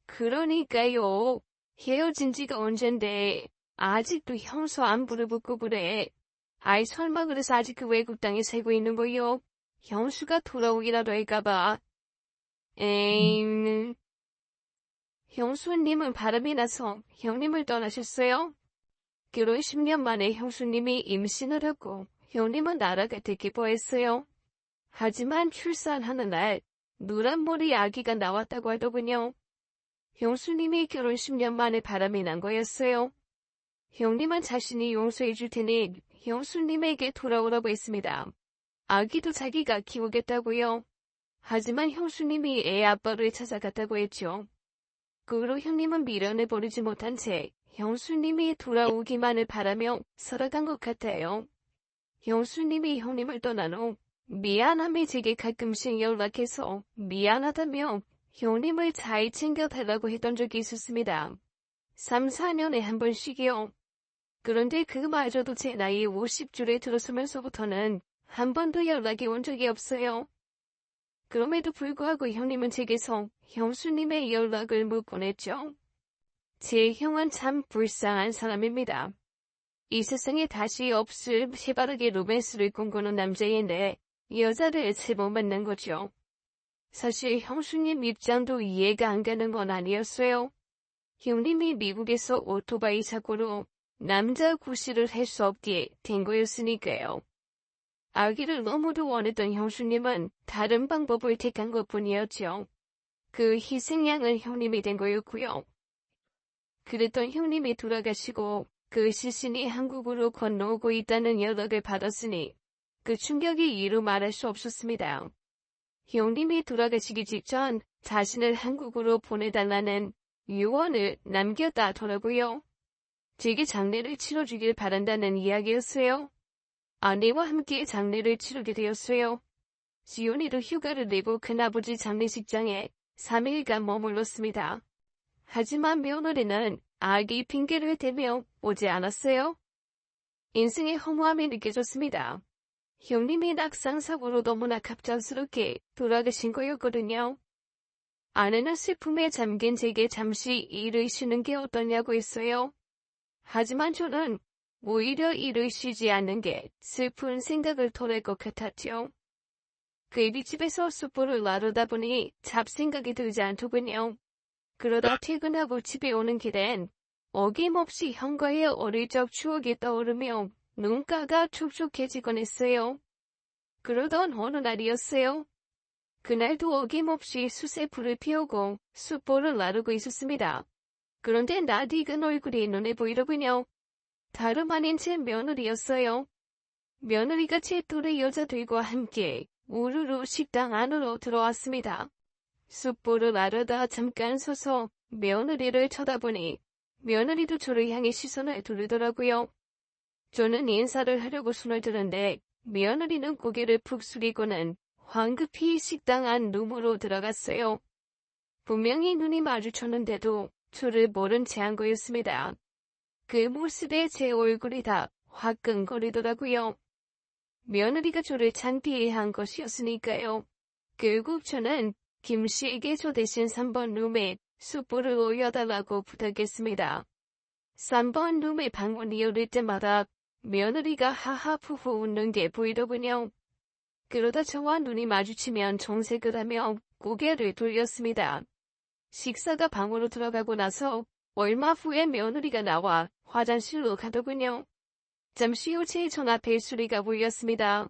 그러니까요. 헤어진 지가 언젠데. 아직도 형수 안 부르고 그래. 설마 그래서 아직 그 외국 땅에 살고 있는 거요? 형수가 돌아오기라도 할까봐. 형수님은 바람이 나서 형님을 떠나셨어요? 결혼 10년 만에 형수님이 임신을 하고 형님은 나라가 되기 뻔했어요. 하지만 출산하는 날 노란 머리 아기가 나왔다고 하더군요. 형수님이 결혼 10년 만에 바람이 난 거였어요. 형님은 자신이 용서해 줄 테니 형수님에게 돌아오라고 했습니다. 아기도 자기가 키우겠다고요. 하지만 형수님이 애 아빠를 찾아갔다고 했죠. 그 후로 형님은 미련을 버리지 못한 채 형수님이 돌아오기만을 바라며 살아간 것 같아요. 형수님이 형님을 떠난 후 미안함이 제게 가끔씩 연락해서 미안하다며 형님을 잘 챙겨달라고 했던 적이 있었습니다. 3, 4년에 한 번씩이요. 그런데 그마저도 제 나이 50줄에 들어서면서부터는 한 번도 연락이 온 적이 없어요. 그럼에도 불구하고 형님은 제게서 형수님의 연락을 묻곤 했죠. 제 형은 참 불쌍한 사람입니다. 이 세상에 다시 없을 해바라기 로맨스를 꿈꾸는 남자인데 여자를 제법 만난 거죠. 사실 형수님 입장도 이해가 안 가는 건 아니었어요. 형님이 미국에서 오토바이 사고로 남자 구실을 할 수 없게 된 거였으니까요. 아기를 너무도 원했던 형수님은 다른 방법을 택한 것뿐이었죠. 그 희생양은 형님이 된 거였고요. 그랬던 형님이 돌아가시고 그 시신이 한국으로 건너오고 있다는 연락을 받았으니 그 충격이 이루 말할 수 없었습니다. 형님이 돌아가시기 직전 자신을 한국으로 보내달라는 유언을 남겼다더라고요. 제게 장례를 치러주길 바란다는 이야기였어요. 아내와 함께 장례를 치르게 되었어요. 지온이도 휴가를 내고 큰아버지 장례식장에 3일간 머물렀습니다. 하지만 며느리는 아기 핑계를 대며 오지 않았어요. 인생의 허무함이 느껴졌습니다. 형님이 낙상사고로 너무나 갑작스럽게 돌아가신 거였거든요. 아내는 슬픔에 잠긴 제게 잠시 일을 쉬는 게 어떠냐고 했어요. 하지만 저는 오히려 일을 쉬지 않는 게 슬픈 생각을 덜할 것 같았죠. 그 집에서 숯불을 나르다 보니 잡생각이 들지 않더군요. 그러다 퇴근하고 집에 오는 길엔 어김없이 형과의 어릴 적 추억이 떠오르며 눈가가 촉촉해지곤 했어요. 그러던 어느 날이었어요. 그날도 어김없이 숯에 불을 피우고 숯불을 나르고 있었습니다. 그런데 낯익은 얼굴이 눈에 보이더군요. 다름 아닌 제 며느리였어요. 며느리가 제 또래 여자들과 함께 우르르 식당 안으로 들어왔습니다. 숯불을 나르다 잠깐 서서 며느리를 쳐다보니 며느리도 저를 향해 시선을 돌리더라고요. 저는 인사를 하려고 손을 드는데 며느리는 고개를 푹 숙이고는 황급히 식당 안 룸으로 들어갔어요. 분명히 눈이 마주쳤는데도 저를 모른 채 한 거였습니다. 그 모습에 제 얼굴이 다 화끈거리더라고요. 며느리가 저를 창피해한 것이었으니까요. 결국 저는 김 씨에게 저 대신 3번 룸에 숯불을 올려달라고 부탁했습니다. 3번 룸의 방문이 열릴 때마다 며느리가 하하푸푸 웃는 게 보이더군요. 그러다 저와 눈이 마주치면 정색을 하며 고개를 돌렸습니다. 식사가 방으로 들어가고 나서 얼마 후에 며느리가 나와 화장실로 가더군요. 잠시 후 제 전 앞에 소리가 울렸습니다.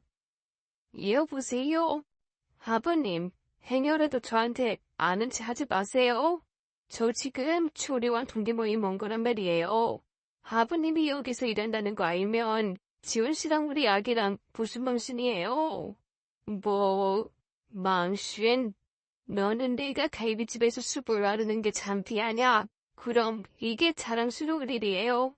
여보세요? 아버님, 행여라도 저한테 아는 체 하지 마세요. 저 지금 초리와 동기모임 온 거란 말이에요. 아버님이 여기서 일한다는 거 알면 지원 씨랑 우리 아기랑 무슨 망신이에요? 뭐, 망신? 너는 내가 갈비집에서 숲을 아르는 게 창피하냐? 그럼 이게 자랑스러울 일이에요.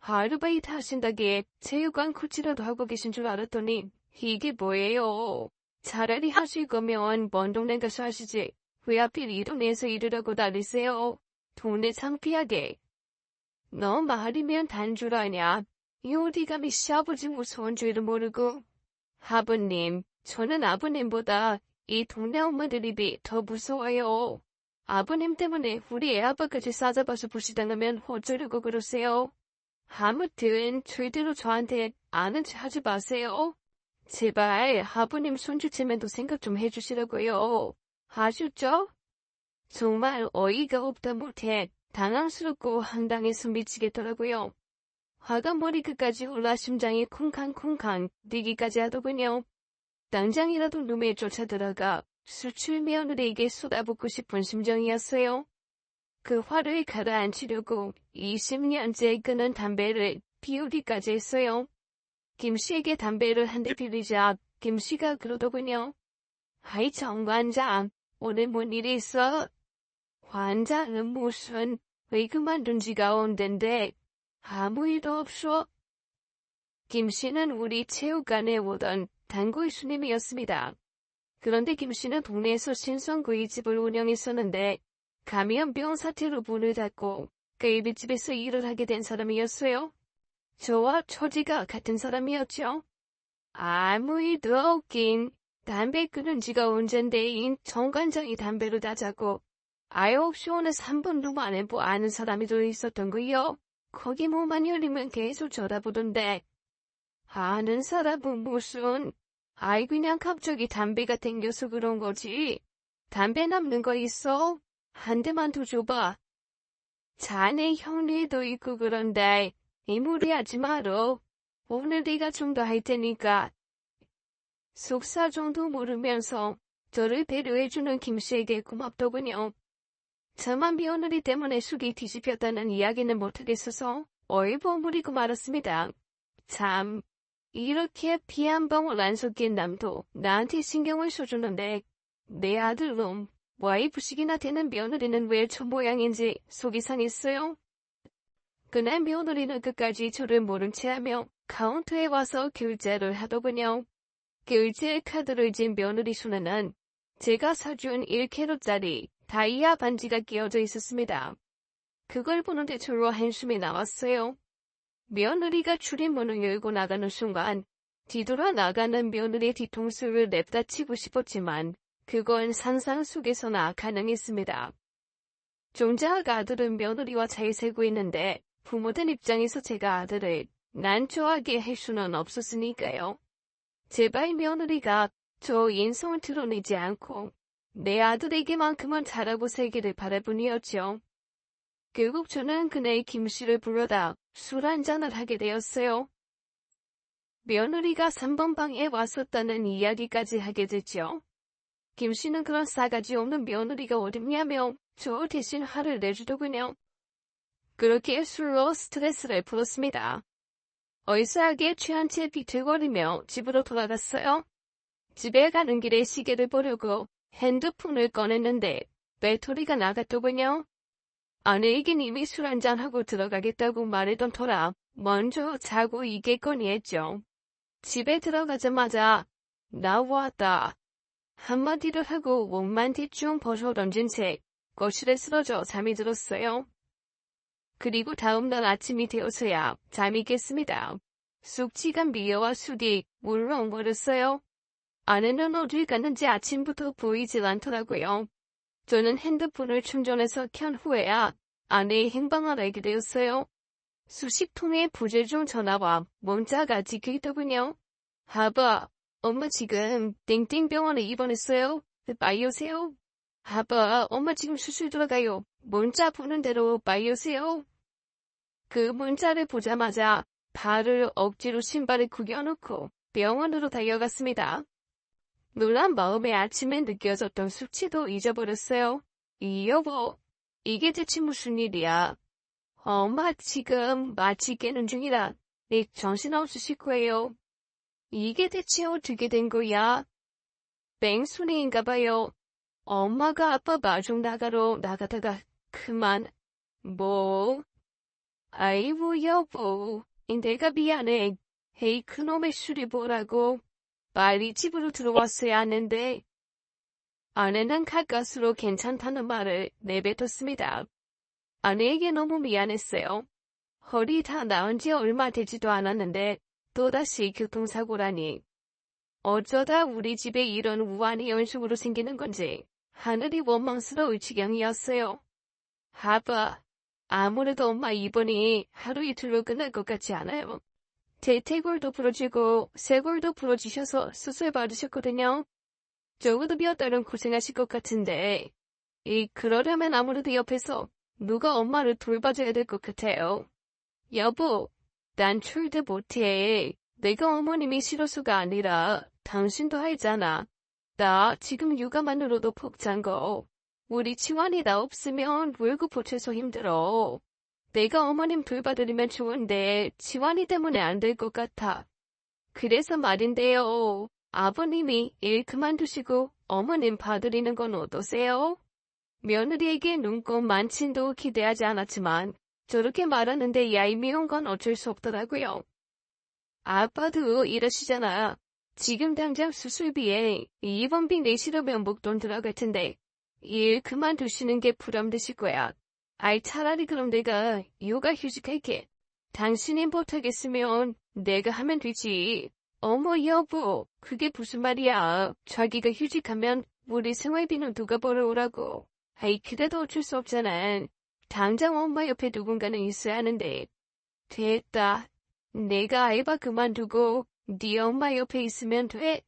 아르바이트 하신다기에 체육관 코치라도 하고 계신 줄 알았더니 이게 뭐예요? 차라리 하실 거면 먼 동네 가서 하시지. 왜 하필 이 동네에서 일을 하고 다니세요? 돈에 창피하게. 너 말이면 단 줄 아냐? 이 어디 감히 시아버지 무서운 줄도 모르고. 아버님, 저는 아버님보다 이 동네 엄마들이 더 무서워요. 아버님 때문에 우리 애아빠까지 싸잡아서 부시당하면 어쩌려고 그러세요? 아무튼 절대로 저한테 아는 체 하지 마세요. 제발 아버님 손주체면도 생각 좀 해주시라고요. 아셨죠? 정말 어이가 없다 못해 당황스럽고 황당해서 미치겠더라고요. 화가 머리끝까지 올라 심장이 쿵쾅쿵쾅 뛰기까지 하더군요. 당장이라도 룸에 쫓아들어가 수출 며느리에게 쏟아붓고 싶은 심정이었어요. 그 화를 가라앉히려고 20년째 끊은 담배를 피우기까지 했어요. 김씨에게 담배를 한 대 빌리자 김씨가 그러더군요. 아이 정관장, 오늘 뭔 일이 있어? 관장은 무슨, 왜 그만둔 지가 온댄데 아무 일도 없어? 김씨는 우리 체육관에 오던 단골 손님이었습니다. 그런데 김씨는 동네에서 신선구이집을 운영했었는데 감염병 사태로 문을 닫고 갈비집에서 일을 하게 된 사람이었어요. 저와 처지가 같은 사람이었죠. 아무 일도 없긴. 담배 끊은 지가 언젠데 정관장이 담배를 다 자고 아예 없이 오늘 3분도 만에 뭐 아는 사람이 더 있었던 거요. 거기 뭐만 열리면 계속 쳐다보던데. 아는 사람은 무슨. 아이 그냥 갑자기 담배가 땡겨서 그런 거지. 담배 남는 거 있어? 한 대만 더 줘봐. 자네 형리도 있고 그런데 이 무리하지 마라. 오늘 네가 좀 더 할 테니까. 속사정도 모르면서 저를 배려해주는 김씨에게 고맙더군요. 저만 며느리 때문에 숙이 뒤집혔다는 이야기는 못하겠어서 얼버무리고 말았습니다. 참, 이렇게 피 한 방울 안 섞인 남도 나한테 신경을 써주는데 내 아들놈 와이프식이나 되는 며느리는 왜 저 모양인지 속이 상했어요. 그날 며느리는 끝까지 저를 모른 체하며 카운터에 와서 결제를 하더군요. 결제 카드를 진 며느리 손에는 제가 사준 1캐럿짜리 다이아 반지가 끼어져 있었습니다. 그걸 보는데 저로 한숨이 나왔어요. 며느리가 출입문을 열고 나가는 순간 뒤돌아 나가는 며느리의 뒤통수를 냅다 치고 싶었지만 그건 상상 속에서나 가능했습니다. 정작 아들은 며느리와 잘 살고 있는데 부모된 입장에서 제가 아들을 난처하게 할 수는 없었으니까요. 제발 며느리가 저 인성을 드러내지 않고 내 아들에게만큼은 잘하고 살기를 바라뿐이었죠. 결국 저는 그날 김씨를 불러다 술 한잔을 하게 되었어요. 며느리가 3번 방에 왔었다는 이야기까지 하게 됐죠. 김씨는 그런 싸가지 없는 며느리가 어딨냐며 저 대신 화를 내주더군요. 그렇게 술로 스트레스를 풀었습니다. 얼싸하게 취한 채 비틀거리며 집으로 돌아갔어요. 집에 가는 길에 시계를 보려고 핸드폰을 꺼냈는데 배터리가 나갔더군요. 아내에겐 이미 술 한잔하고 들어가겠다고 말했던 터라 먼저 자고 있겠거니 했죠. 집에 들어가자마자 나왔다 한마디를 하고 옷만 대충 벗어던진 채 거실에 쓰러져 잠이 들었어요. 그리고 다음날 아침이 되어서야 잠이 깼습니다. 숙취감 미여와 술이 물렁거렸어요. 아내는 어딜 갔는지 아침부터 보이질 않더라고요. 저는 핸드폰을 충전해서 켠 후에야 아내의 행방을 알게 되었어요. 수십 통의 부재중 전화와 문자가 찍혀있더군요. 아빠, 엄마 지금 땡땡병원에 입원했어요. 빨리 오세요. 아빠, 엄마 지금 수술 들어가요. 문자 보는 대로 빨리 오세요. 그 문자를 보자마자 발을 억지로 신발에 구겨놓고 병원으로 달려갔습니다. 놀란 마음에 아침에 느껴졌던 숙취도 잊어버렸어요. 이 여보, 이게 대체 무슨 일이야? 엄마 지금 마취 깨는 중이라 네 정신없으실 거예요. 이게 대체 어떻게 된 거야? 뺑소니인가봐요. 엄마가 아빠 마중 나가러 나가다가 그만. 뭐? 아이고 여보, 내가 미안해. 헤이 그놈의 술이 뭐라고. 빨리 집으로 들어왔어야 하는데. 아내는 가까스로 괜찮다는 말을 내뱉었습니다. 아내에게 너무 미안했어요. 허리 다 나은 지 얼마 되지도 않았는데 또다시 교통사고라니. 어쩌다 우리 집에 이런 우환이 연속으로 생기는 건지 하늘이 원망스러울 지경이었어요. 아빠, 아무래도 엄마 입원이 하루 이틀로 끝날 것 같지 않아요. 대퇴골도 부러지고 쇄골도 부러지셔서 수술 받으셨거든요. 적어도 몇 달은 고생하실 것 같은데 그러려면 아무래도 옆에서 누가 엄마를 돌봐줘야 될 것 같아요. 여보, 난 출대 못해. 내가 어머님이 싫어서가 아니라 당신도 알잖아. 나 지금 육아만으로도 벅찬 거. 우리 치환이 나 없으면 월급 보채서 힘들어. 내가 어머님 돌봐드리면 좋은데 치환이 때문에 안 될 것 같아. 그래서 말인데요. 아버님이 일 그만두시고 어머님 봐드리는 건 어떠세요? 며느리에게 눈꽃 만친도 기대하지 않았지만 저렇게 말하는데 얄미운 건 어쩔 수 없더라고요. 아빠도 이러시잖아. 지금 당장 수술비에 입원비 내시러 면목돈 들어갈 텐데 일 그만두시는 게 부담되실 거야. 아이 차라리 그럼 내가 육아휴직할게. 당신이 못하겠으면 내가 하면 되지. 어머 여보, 그게 무슨 말이야. 자기가 휴직하면 우리 생활비는 누가 벌어오라고. 아이 그래도 어쩔 수 없잖아. 당장 엄마 옆에 누군가는 있어야 하는데. 됐다. 내가 알바 그만두고 네 엄마 옆에 있으면 돼.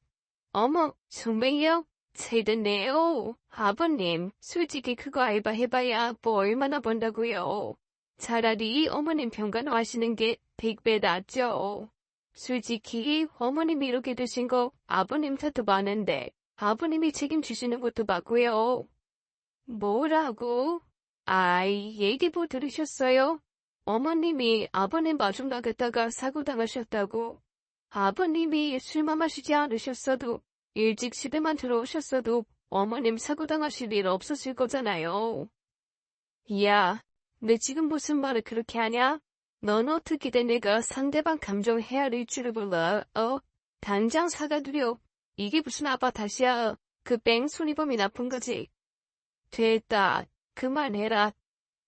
어머, 정말요? 잘됐네요. 아버님, 솔직히 그거 알바 해봐야 뭐 얼마나 번다고요. 차라리 어머님 병간호 하시는 게 100배 낫죠. 솔직히 어머님이 이렇게 되신 거 아버님 탓도 많은데 아버님이 책임지시는 것도 맞고요. 뭐라고? 아이, 얘기 뭐 들으셨어요? 어머님이 아버님 마중 나갔다가 사고 당하셨다고. 아버님이 술만 마시지 않으셨어도 일찍 집에만 들어오셨어도 어머님 사고 당하실 일 없었을 거잖아요. 야, 너 지금 무슨 말을 그렇게 하냐? 넌 어떻게 된 내가 상대방 감정 헤아릴 줄을 몰라, 당장 사과드려. 이게 무슨 아빠 탓이야. 그 뺑소니범이 나쁜 거지. 됐다. 그만해라.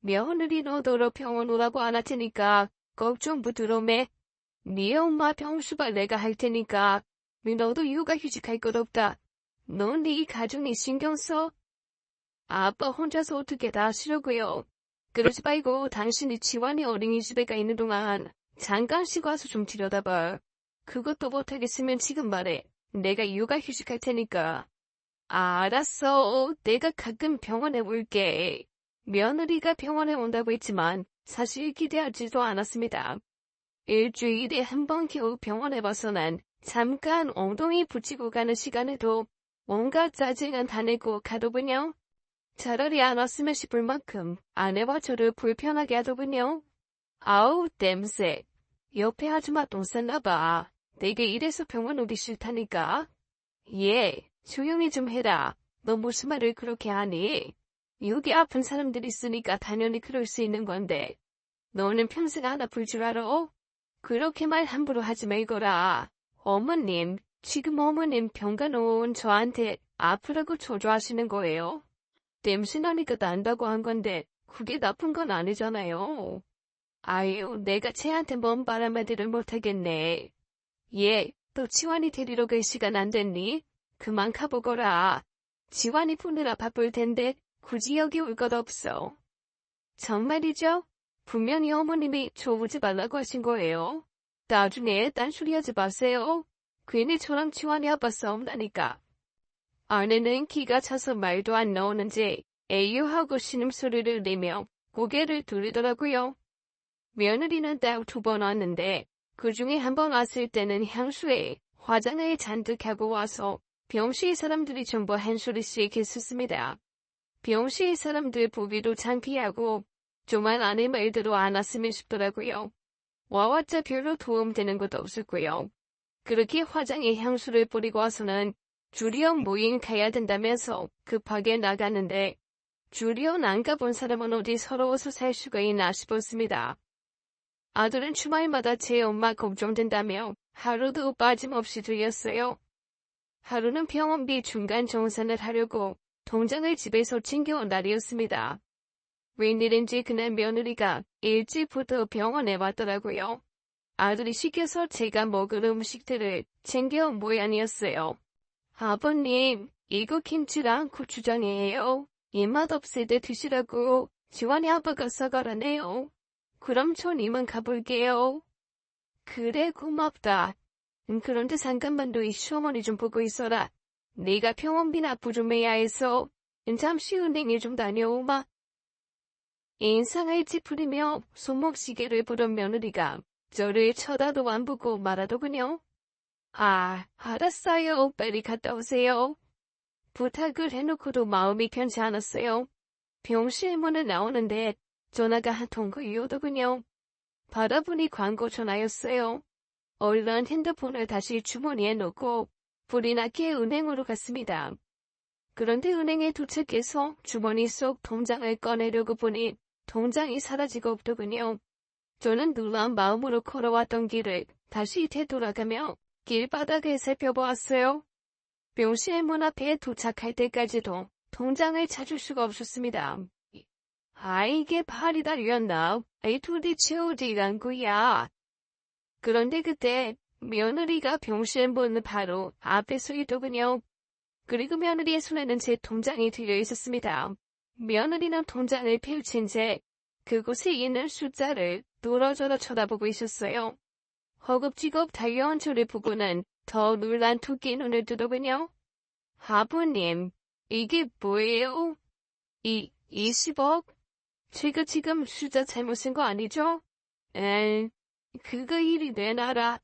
며느리 너더러 병원 오라고 안 할 테니까 걱정 부드러매. 네 엄마 병수발 내가 할 테니까 너도 육아휴직할 것 없다. 넌 네 가족이 신경 써? 아빠 혼자서 어떻게 다 하시려고요. 그러지 말고 당신이 지환이 어린이집에 가 있는 동안 잠깐씩 와서 좀 들여다봐. 그것도 못하겠으면 지금 말해. 내가 육아휴직할 테니까. 알았어. 내가 가끔 병원에 올게. 며느리가 병원에 온다고 했지만 사실 기대하지도 않았습니다. 일주일에 한 번 겨우 병원에 벗어난 잠깐 엉덩이 붙이고 가는 시간에도 뭔가 짜증은 다 내고 가더군요. 차라리 안 왔으면 싶을 만큼 아내와 저를 불편하게 하더군요. 아우 냄새. 옆에 아줌마 똥 쌌나 봐. 내가 이래서 병원 오기 싫다니까. 예, 조용히 좀 해라. 너 무슨 말을 그렇게 하니? 여기 아픈 사람들 있으니까 당연히 그럴 수 있는 건데. 너는 평생 안 아플 줄 알아? 그렇게 말 함부로 하지 말거라. 어머님, 지금 어머님 병간호 온 저한테 아프라고 조조하시는 거예요? 냄새 나니까 난다고 한 건데 그게 나쁜 건 아니잖아요. 아유, 내가 쟤한테 뭔 바람아들을 못하겠네. 예, 또 지환이 데리러 갈 시간 안 됐니? 그만 가보거라. 지환이 푸느라 바쁠 텐데 굳이 여기 올 것 없어. 정말이죠? 분명히 어머님이 줘오지 말라고 하신 거예요. 나중에 딴소리 하지 마세요. 괜히 저랑 치환이 아빠 싸움나니까. 아내는 기가 차서 말도 안 나오는지 에휴하고 신음소리를 내며 고개를 돌리더라고요. 며느리는 딱 2번 왔는데 그중에 한 번 왔을 때는 향수에 화장을 잔뜩 하고 와서 병실 사람들이 전부 한 소리씩 했었습니다. 병실 사람들 보기도 창피하고 정말 아내 말대로 안 왔으면 싶더라고요. 와왔자 별로 도움되는 것도 없었고요. 그렇게 화장에 향수를 뿌리고 와서는 주리온 모임 가야 된다면서 급하게 나가는데 주리온 안 가본 사람은 어디 서러워서 살 수가 있나 싶었습니다. 아들은 주말마다 제 엄마 걱정된다며 하루도 빠짐없이 들렸어요. 하루는 병원비 중간 정산을 하려고 통장을 집에서 챙겨온 날이었습니다. 웬일인지 그날 며느리가 일찍부터 병원에 왔더라고요. 아들이 시켜서 제가 먹을 음식들을 챙겨온 모양이었어요. 아버님, 이거 김치랑 고추장이에요. 입맛 없을 때 드시라고 지환이 아빠가 사가라네요. 그럼 전 이만 가볼게요. 그래, 고맙다. 그런데 잠깐만 너희 시어머니 좀 보고 있어라. 네가 병원비 납부 좀 해야 해서 잠시 은행에 좀 다녀오마. 인상을 찌푸리며 손목시계를 보던 며느리가 저를 쳐다도 안 보고 말하더군요. 아, 알았어요. 빨리 갔다 오세요. 부탁을 해놓고도 마음이 편치 않았어요. 병실 문을 나오는데 전화가 한 통 걸려오더군요. 받아보니 광고 전화였어요. 얼른 핸드폰을 다시 주머니에 넣고 불이 나게 은행으로 갔습니다. 그런데 은행에 도착해서 주머니 속 통장을 꺼내려고 보니 통장이 사라지고 없더군요. 저는 놀란 마음으로 걸어왔던 길을 다시 되돌아가며 길바닥을 살펴보았어요. 병실 문 앞에 도착할 때까지도 통장을 찾을 수가 없었습니다. 아, 이게 발이 달렸나? 이 도대체 어디 간 거야? 그런데 그때 며느리가 병실 문 바로 앞에 서 있더군요. 그리고 며느리의 손에는 제 통장이 들려 있었습니다. 며느리는 통장을 펼친 채 그곳에 있는 숫자를 뚫어져라 쳐다보고 있었어요. 허겁지겁 달려온 저를 보고는 더 놀란 토끼 눈을 뜨더군요. 아버님, 이게 뭐예요? 20억? 제가 지금 숫자 잘못 쓴 거 아니죠? 그거 일이 내놔라.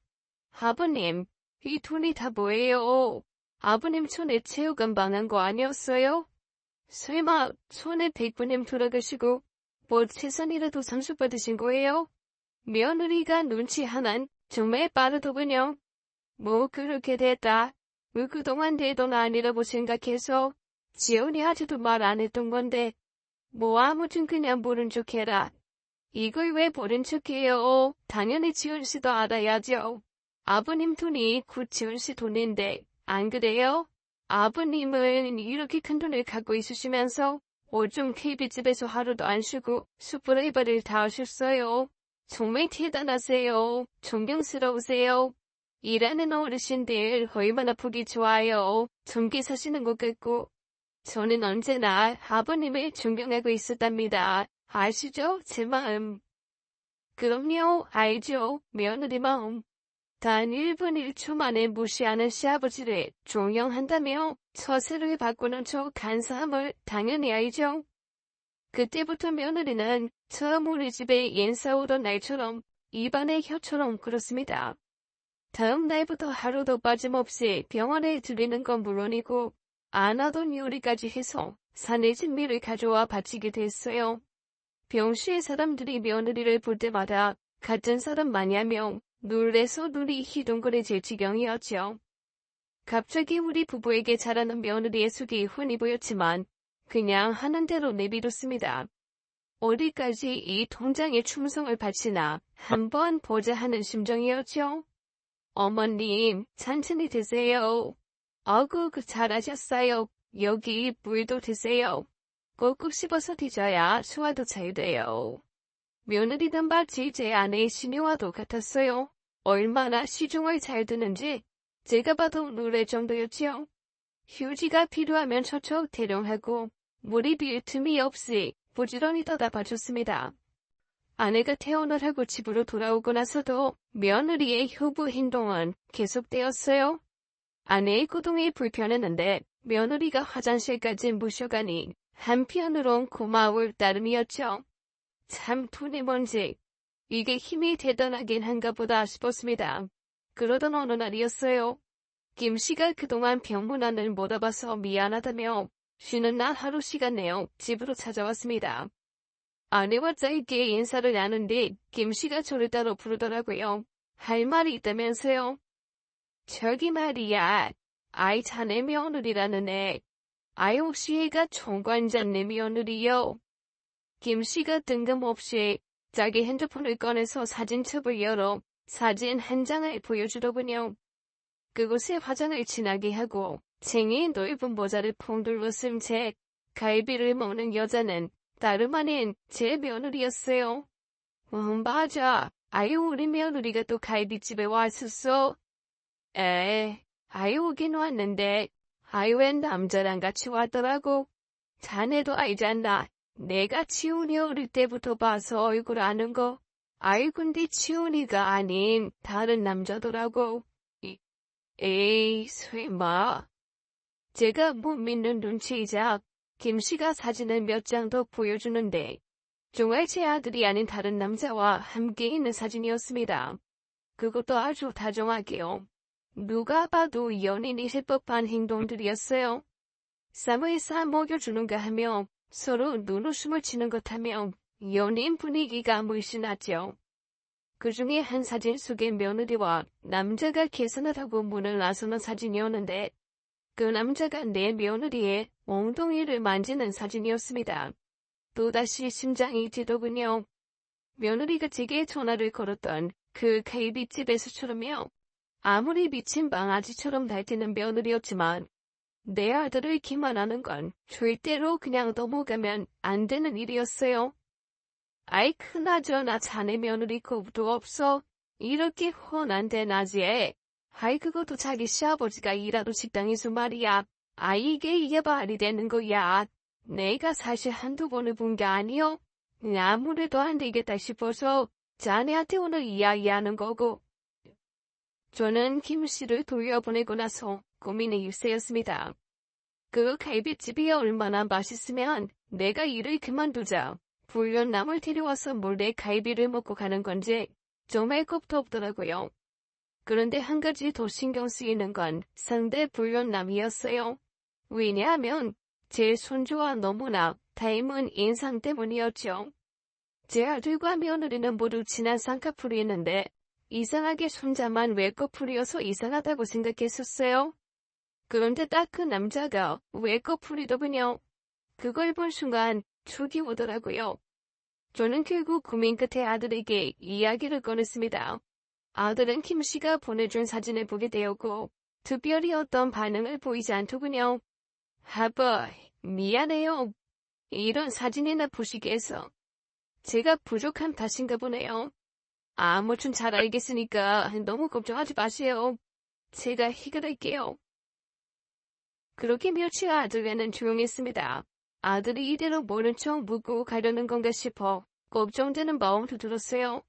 아버님, 이 돈이 다 뭐예요? 아버님 손에 체육관 망한 거 아니었어요? 설마 손에 백부님 돌아가시고 뭐 재산이라도 상속받으신 거예요? 며느리가 눈치 하나는 정말 빠르더군요. 뭐 그렇게 됐다. 그동안 내 돈 아니라고 생각해서 지연이 아직도 말 안 했던 건데 뭐 아무튼 그냥 모른 척 해라. 이걸 왜 모른 척해요? 당연히 지연 씨도 알아야죠. 아버님 돈이 곧 지연 씨 돈인데 안 그래요? 아버님은 이렇게 큰 돈을 갖고 있으시면서 오중 KB집에서 하루도 안 쉬고 슈퍼레이버를 다 하셨어요. 정말 대단하세요. 존경스러우세요. 일하는 어르신들 얼마나 보기 좋아요. 젊게 사시는 것 같고. 저는 언제나 아버님을 존경하고 있었답니다. 아시죠? 제 마음. 그럼요, 알죠. 며느리 마음. 단 1분 1초 만에 무시하는 시아버지를 존경한다며 처세를 바꾸는 저 간사함을 당연히 알죠. 그때부터 며느리는 처음 우리 집에 인사 오던 날처럼 입안에 혀처럼 굴었습니다. 다음 날부터 하루도 빠짐없이 병원에 들리는 건 물론이고 안 하던 요리까지 해서 산해진 밀을 가져와 바치게 됐어요. 병실 사람들이 며느리를 볼 때마다 같은 사람 마냐며 놀래서 눈이 희둥거려질 지경이었죠. 갑자기 우리 부부에게 잘하는 며느리의 속이 훤히 보였지만 그냥 하는 대로 내비뒀습니다. 어디까지 이 통장에 충성을 바치나 한번 보자 하는 심정이었죠. 어머님, 천천히 드세요. 어구, 잘하셨어요. 여기 물도 드세요. 꼭꼭 씹어서 드셔야 소화도 잘 돼요. 며느리는 마치 제 아내의 시녀와도 같았어요. 얼마나 시중을 잘 드는지 제가 봐도 놀랄 정도였지요. 휴지가 필요하면 척척 대령하고 물이 빌 틈이 없이 부지런히 떠다 봐줬습니다. 아내가 퇴원을 하고 집으로 돌아오고 나서도 며느리의 효부 행동은 계속되었어요. 아내의 고동이 불편했는데 며느리가 화장실까지 모셔가니 한편으론 고마울 따름이었죠. 참 돈이 뭔지 이게 힘이 대단하긴 한가 보다 싶었습니다. 그러던 어느 날이었어요. 김씨가 그동안 병문안을 못 와봐서 미안하다며 쉬는 날 하루 시간 내어 집으로 찾아왔습니다. 아내와 짧게 인사를 나눈 뒤 김씨가 저를 따로 부르더라고요. 할 말이 있다면서요. 저기 말이야. 아이 자네 며느리라는 애. 아이 혹시 얘가 총관장네 며느리요? 김씨가 뜬금없이 자기 핸드폰을 꺼내서 사진첩을 열어 사진 한 장을 보여주더군요. 그곳에 화장을 진하게 하고 챙이 넓은 모자를 퐁 둘러쓴 채 갈비를 먹는 여자는 다름 아닌 제 며느리였어요. 맞아. 아유 우리 며느리가 또 갈비집에 왔었어. 아유 오긴 왔는데 아유 웬 남자랑 같이 왔더라고. 자네도 알잖아. 내가 치훈이 어릴 때부터 봐서 얼굴 아는 거. 아이 근데 치훈이가 아닌 다른 남자더라고. 에이 설마. 제가 못 믿는 눈치이자 김씨가 사진을 몇 장 더 보여주는데 정말 제 아들이 아닌 다른 남자와 함께 있는 사진이었습니다. 그것도 아주 다정하게요. 누가 봐도 연인이 실 법한 행동들이었어요. 쌈을 싸 먹여주는가 하며 서로 눈웃음을 치는 것 하며 연인 분위기가 물씬 났죠. 그 중에 한 사진 속의 며느리와 남자가 계산을 하고 문을 나서는 사진이었는데 그 남자가 내 며느리의 엉덩이를 만지는 사진이었습니다. 또다시 심장이 뛰더군요. 며느리가 제게 전화를 걸었던 그 갈비집에서처럼요. 아무리 미친 강아지처럼 날뛰는 며느리였지만 내 아들을 기만하는 건 절대로 그냥 넘어가면 안 되는 일이었어요. 아이 그나저나 자네 며느리 겁도 없어. 이렇게 훤한 대낮에. 아이 그것도 자기 시아버지가 일하던 식당에서 말이야. 아이 이게 말이 되는 거야. 내가 사실 한두 번을 본 게 아니여. 아무래도 안 되겠다 싶어서 자네한테 오늘 이야기하는 거고. 저는 김씨를 돌려보내고 나서 고민의 일세였습니다. 그 갈비집이 얼마나 맛있으면 내가 일을 그만두자 불륜남을 데려와서 몰래 갈비를 먹고 가는 건지 정말 겁도 없더라고요. 그런데 한 가지 더 신경 쓰이는 건 상대 불륜남이었어요. 왜냐하면 제 손주와 너무나 닮은 인상 때문이었죠. 제 아들과 며느리는 모두 친한 쌍꺼풀이었는데 이상하게 손자만 외꺼풀이어서 이상하다고 생각했었어요. 그런데 딱 그 남자가 외꺼풀이더군요. 그걸 본 순간 촉이 오더라고요. 저는 결국 고민 끝에 아들에게 이야기를 꺼냈습니다. 아들은 김씨가 보내준 사진을 보게 되었고 특별히 어떤 반응을 보이지 않더군요. 아빠, 미안해요. 이런 사진이나 보시게 해서. 제가 부족한 탓인가 보네요. 아무튼 잘 알겠으니까 너무 걱정하지 마세요. 제가 해결할게요. 그렇게 며칠 아들에는 조용했습니다. 아들이 이대로 모른 척 묻고 가려는 건가 싶어 걱정되는 마음도 들었어요.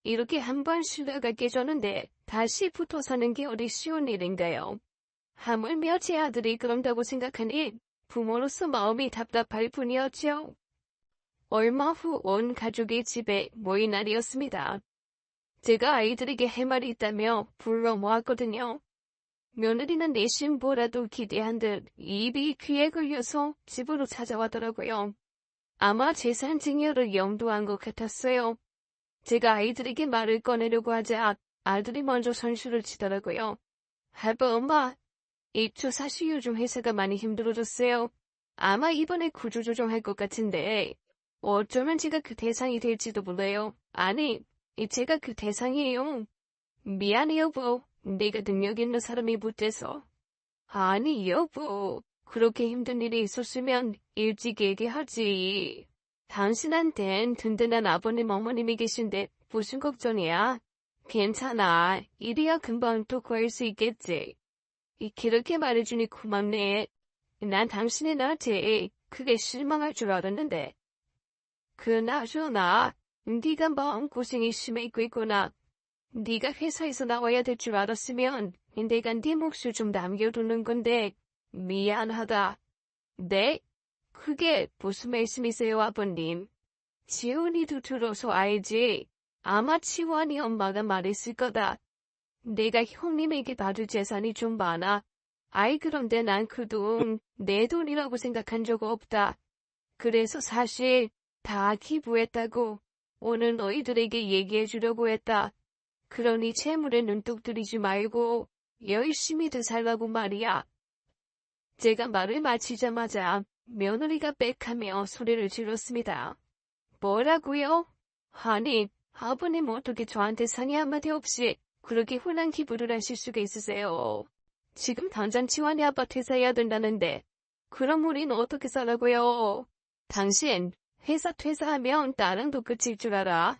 이렇게 한번 신뢰가 깨졌는데 다시 붙어 사는 게 어디 쉬운 일인가요? 하물며 제 아들이 그런다고 생각하니 부모로서 마음이 답답할 뿐이었죠. 얼마 후 온 가족이 집에 모인 날이었습니다. 제가 아이들에게 할 말이 있다며 불러 모았거든요. 며느리는 내심 뭐라도 기대한 듯 입이 귀에 걸려서 집으로 찾아왔더라고요. 아마 재산 증여를 염두한 것 같았어요. 제가 아이들에게 말을 꺼내려고 하자 아들이 먼저 선수를 치더라고요. 아빠, 엄마, 입주 사실 요즘 회사가 많이 힘들어졌어요. 아마 이번에 구조조정할 것 같은데 어쩌면 제가 그 대상이 될지도 몰라요. 아니, 제가 그 대상이에요. 미안해 여보. 내가 능력 있는 사람이 못돼서. 아니 여보. 그렇게 힘든 일이 있었으면 일찍 얘기하지. 당신한텐 든든한 아버님 어머님이 계신데 무슨 걱정이야. 괜찮아. 일이야 금방 또 구할 수 있겠지. 그렇게 말해주니 고맙네. 난 당신이 나한테 크게 실망할 줄 알았는데. 그나저나 네가 마음고생이 심해지고 있구나. 네가 회사에서 나와야 될 줄 알았으면 내가 네 몫을 좀 남겨두는 건데 미안하다. 네? 그게 무슨 말씀이세요, 아버님? 지훈이도 들어서 알지. 아마 지원이 엄마가 말했을 거다. 내가 형님에게 받을 재산이 좀 많아. 아이 그런데 난 그 돈 내 돈이라고 생각한 적 없다. 그래서 사실 다 기부했다고 오늘 너희들에게 얘기해 주려고 했다. 그러니 재물에 눈독 들이지 말고 열심히들 살라고 말이야. 제가 말을 마치자마자 며느리가 빽하며 소리를 질렀습니다. 뭐라고요? 아니, 아버님 어떻게 저한테 상의 한마디 없이 그렇게 흔한 기부를 하실 수가 있으세요? 지금 당장 지원이 아파트 사야 된다는데 그럼 우린 어떻게 살라고요? 당신 회사 퇴사하면 나랑도 끝일 줄 알아?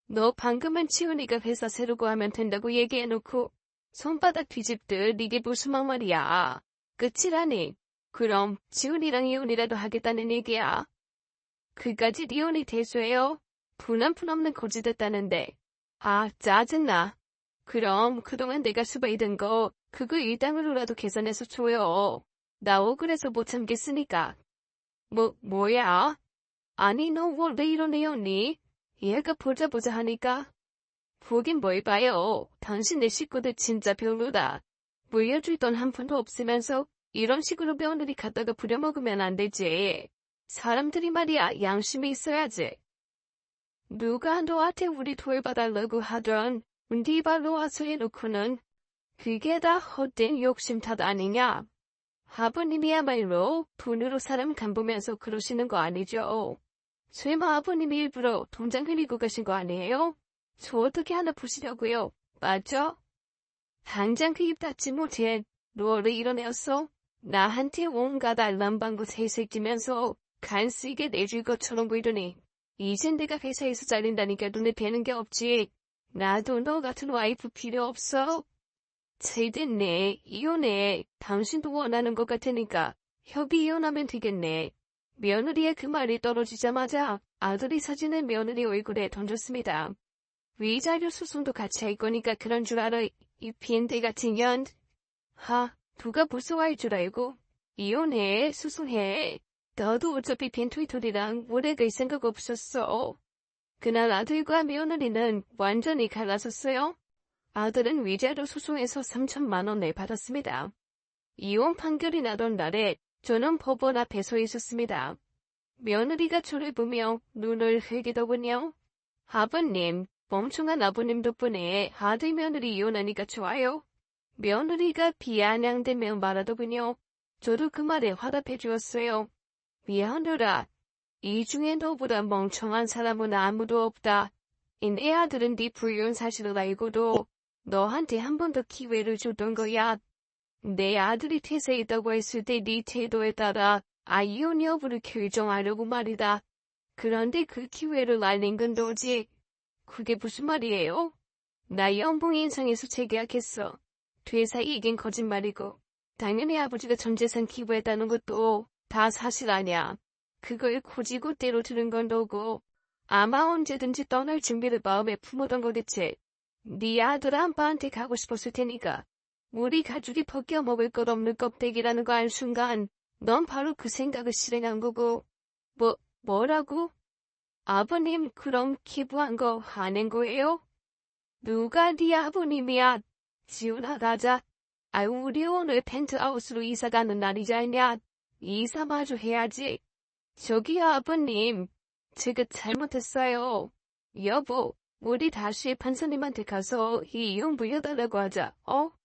너 방금은 지훈이가 회사 새로 구하면 된다고 얘기해놓고 손바닥 뒤집듯 이게 무슨 막말이야. 끝이라니. 그럼 지훈이랑 이혼이라도 하겠다는 얘기야. 그까지 이혼이 대수해요? 분 한 푼 없는 거지 됐다는데. 아, 짜증나. 그럼 그동안 내가 수배이던 거 그거 일당으로라도 계산해서 줘요. 나 억울해서 못 참겠으니까. 뭐야? 아니 너 원래 이런 애였니? 얘가 보자 하니까. 보긴 뭘 봐요. 당신네 식구들 진짜 별로다. 물려줄 돈 한 푼도 없으면서 이런 식으로 며느리 갖다가 부려먹으면 안 되지. 사람들이 말이야 양심이 있어야지. 누가 너한테 우리 돌봐달라고 하던 네 발로 와서 해놓고는 그게 다 헛된 욕심 탓 아니냐. 아버님이야말로 돈으로 사람 간보면서 그러시는 거 아니죠. 설마 아버님이 일부러 통장 흘리고 가신 거 아니에요? 저 어떻게 하나 보시려고요. 맞죠? 당장 그 입 닫지 못해 너를 이런 애였어? 나한테 온갖 알람방구 새색지면서 간쓰게 내줄 것처럼 보이더니 이젠 내가 회사에서 잘린다니까 눈에 뵈는 게 없지. 나도 너 같은 와이프 필요 없어. 잘됐네. 이혼해. 당신도 원하는 것 같으니까 협의 이혼하면 되겠네. 며느리의 그 말이 떨어지자마자 아들이 사진을 며느리 얼굴에 던졌습니다. 위자료 소송도 같이 할 거니까 그런 줄 알아. 이 빈대 같은 년. 누가 무서워할 줄 알고. 이혼해. 소송해. 너도 어차피 빈투이토리랑 오래 갈 생각 없었어. 그날 아들과 며느리는 완전히 갈라섰어요. 아들은 위자료 소송에서 3천만 원을 받았습니다. 이혼 판결이 나던 날에 저는 법원 앞에 서 있었습니다. 며느리가 저를 보며 눈을 흘기더군요. 아버님, 멍청한 아버님 덕분에 아들 며느리 이혼하니까 좋아요. 며느리가 비아냥대며 말하더군요. 저도 그 말에 화답해 주었어요. 미안하라. 이 중에 너보다 멍청한 사람은 아무도 없다. 내 아들은 네 불륜 사실을 알고도 너한테 한 번 더 기회를 줬던 거야. 내 아들이 퇴사했다고 했을 때 네 태도에 따라 이혼 여부를 결정하려고 말이다. 그런데 그 기회를 날린 건 너지. 그게 무슨 말이에요? 나 연봉 인상해서 재계약했어. 퇴사 얘긴 거짓말이고 당연히 아버지가 전 재산 기부했다는 것도 다 사실 아냐. 그걸 고지고대로 들은 건 너고 아마 언제든지 떠날 준비를 마음에 품었던 거겠지. 네 아들 아빠한테 가고 싶었을 테니까. 우리 가족이 벗겨먹을 것 없는 껍데기라는 거 알 순간 넌 바로 그 생각을 실행한 거고. 뭐라고? 아버님 그럼 기부한 거 화낸 거예요? 누가 네 아버님이야? 지훈아 가자. 우리 오늘 펜트하우스로 이사 가는 날이잖냐. 이사 마주 해야지. 저기요 아버님. 제가 잘못했어요. 여보, 우리 다시 판사님한테 가서 이혼 부여달라고 하자.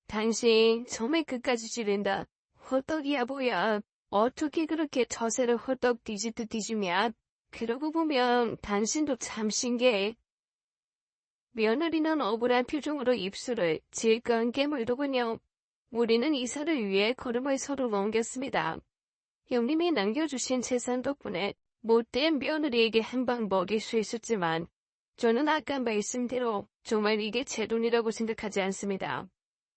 당신 정말 끝까지 지른다. 호떡이야 뭐야. 어떻게 그렇게 처세를 호떡 뒤집듯 뒤지냐. 그러고 보면 당신도 참 신기해. 며느리는 억울한 표정으로 입술을 질끈 깨물더군요. 우리는 이사를 위해 걸음을 서로 옮겼습니다. 형님이 남겨주신 재산 덕분에 못된 며느리에게 한 방 먹일 수 있었지만 저는 아까 말씀대로 정말 이게 제 돈이라고 생각하지 않습니다.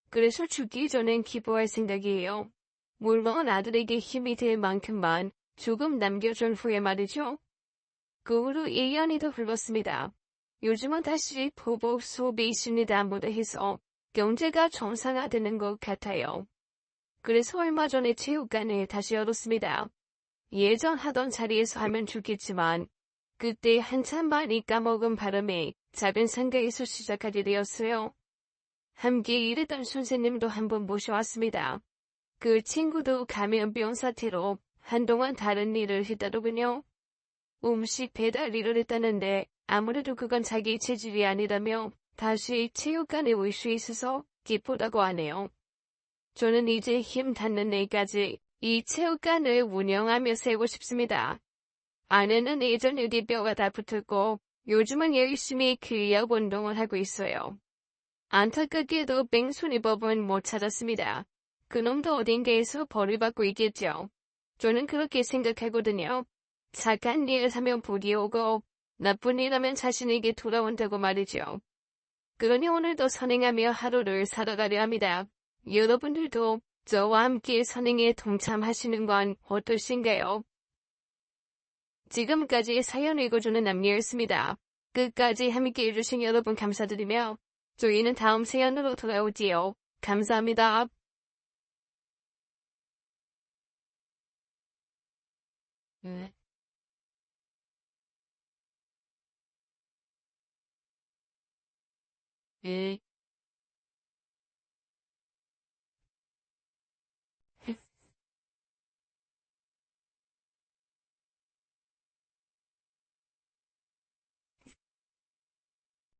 그래서 죽기 전엔 기부할 생각이에요. 물론 아들에게 힘이 될 만큼만 조금 남겨준 후에 말이죠. 그 후로 1년이 더 흘렀습니다. 요즘은 다시 보복 소비 심리다 무대해서 경제가 정상화되는 것 같아요. 그래서 얼마 전에 체육관을 다시 열었습니다. 예전 하던 자리에서 하면 좋겠지만 그때 한참 많이 까먹은 바람에 작은 상가에서 시작하게 되었어요. 함께 일했던 선생님도 한번 모셔왔습니다. 그 친구도 감염병 사태로 한동안 다른 일을 했다더군요. 음식 배달 일을 했다는데 아무래도 그건 자기 체질이 아니라며 다시 체육관에 올 수 있어서 기쁘다고 하네요. 저는 이제 힘 닿는 내일까지 이 체육관을 운영하며 살고 싶습니다. 아내는 예전 유디뼈가 다 붙었고 요즘은 열심히 근력 운동을 하고 있어요. 안타깝게도 뺑소니 법은 못 찾았습니다. 그놈도 어딘가에서 벌을 받고 있겠죠. 저는 그렇게 생각하거든요. 착한 일 하면 복이 오고 나쁜 일 하면 자신에게 돌아온다고 말이죠. 그러니 오늘도 선행하며 하루를 살아가려 합니다. 여러분들도 저와 함께 선행에 동참하시는 건 어떠신가요? 지금까지 사연 읽어주는 남녀였습니다. 끝까지 함께 해주신 여러분 감사드리며 저희는 다음 사연으로 돌아오지요. 감사합니다. 네. 네.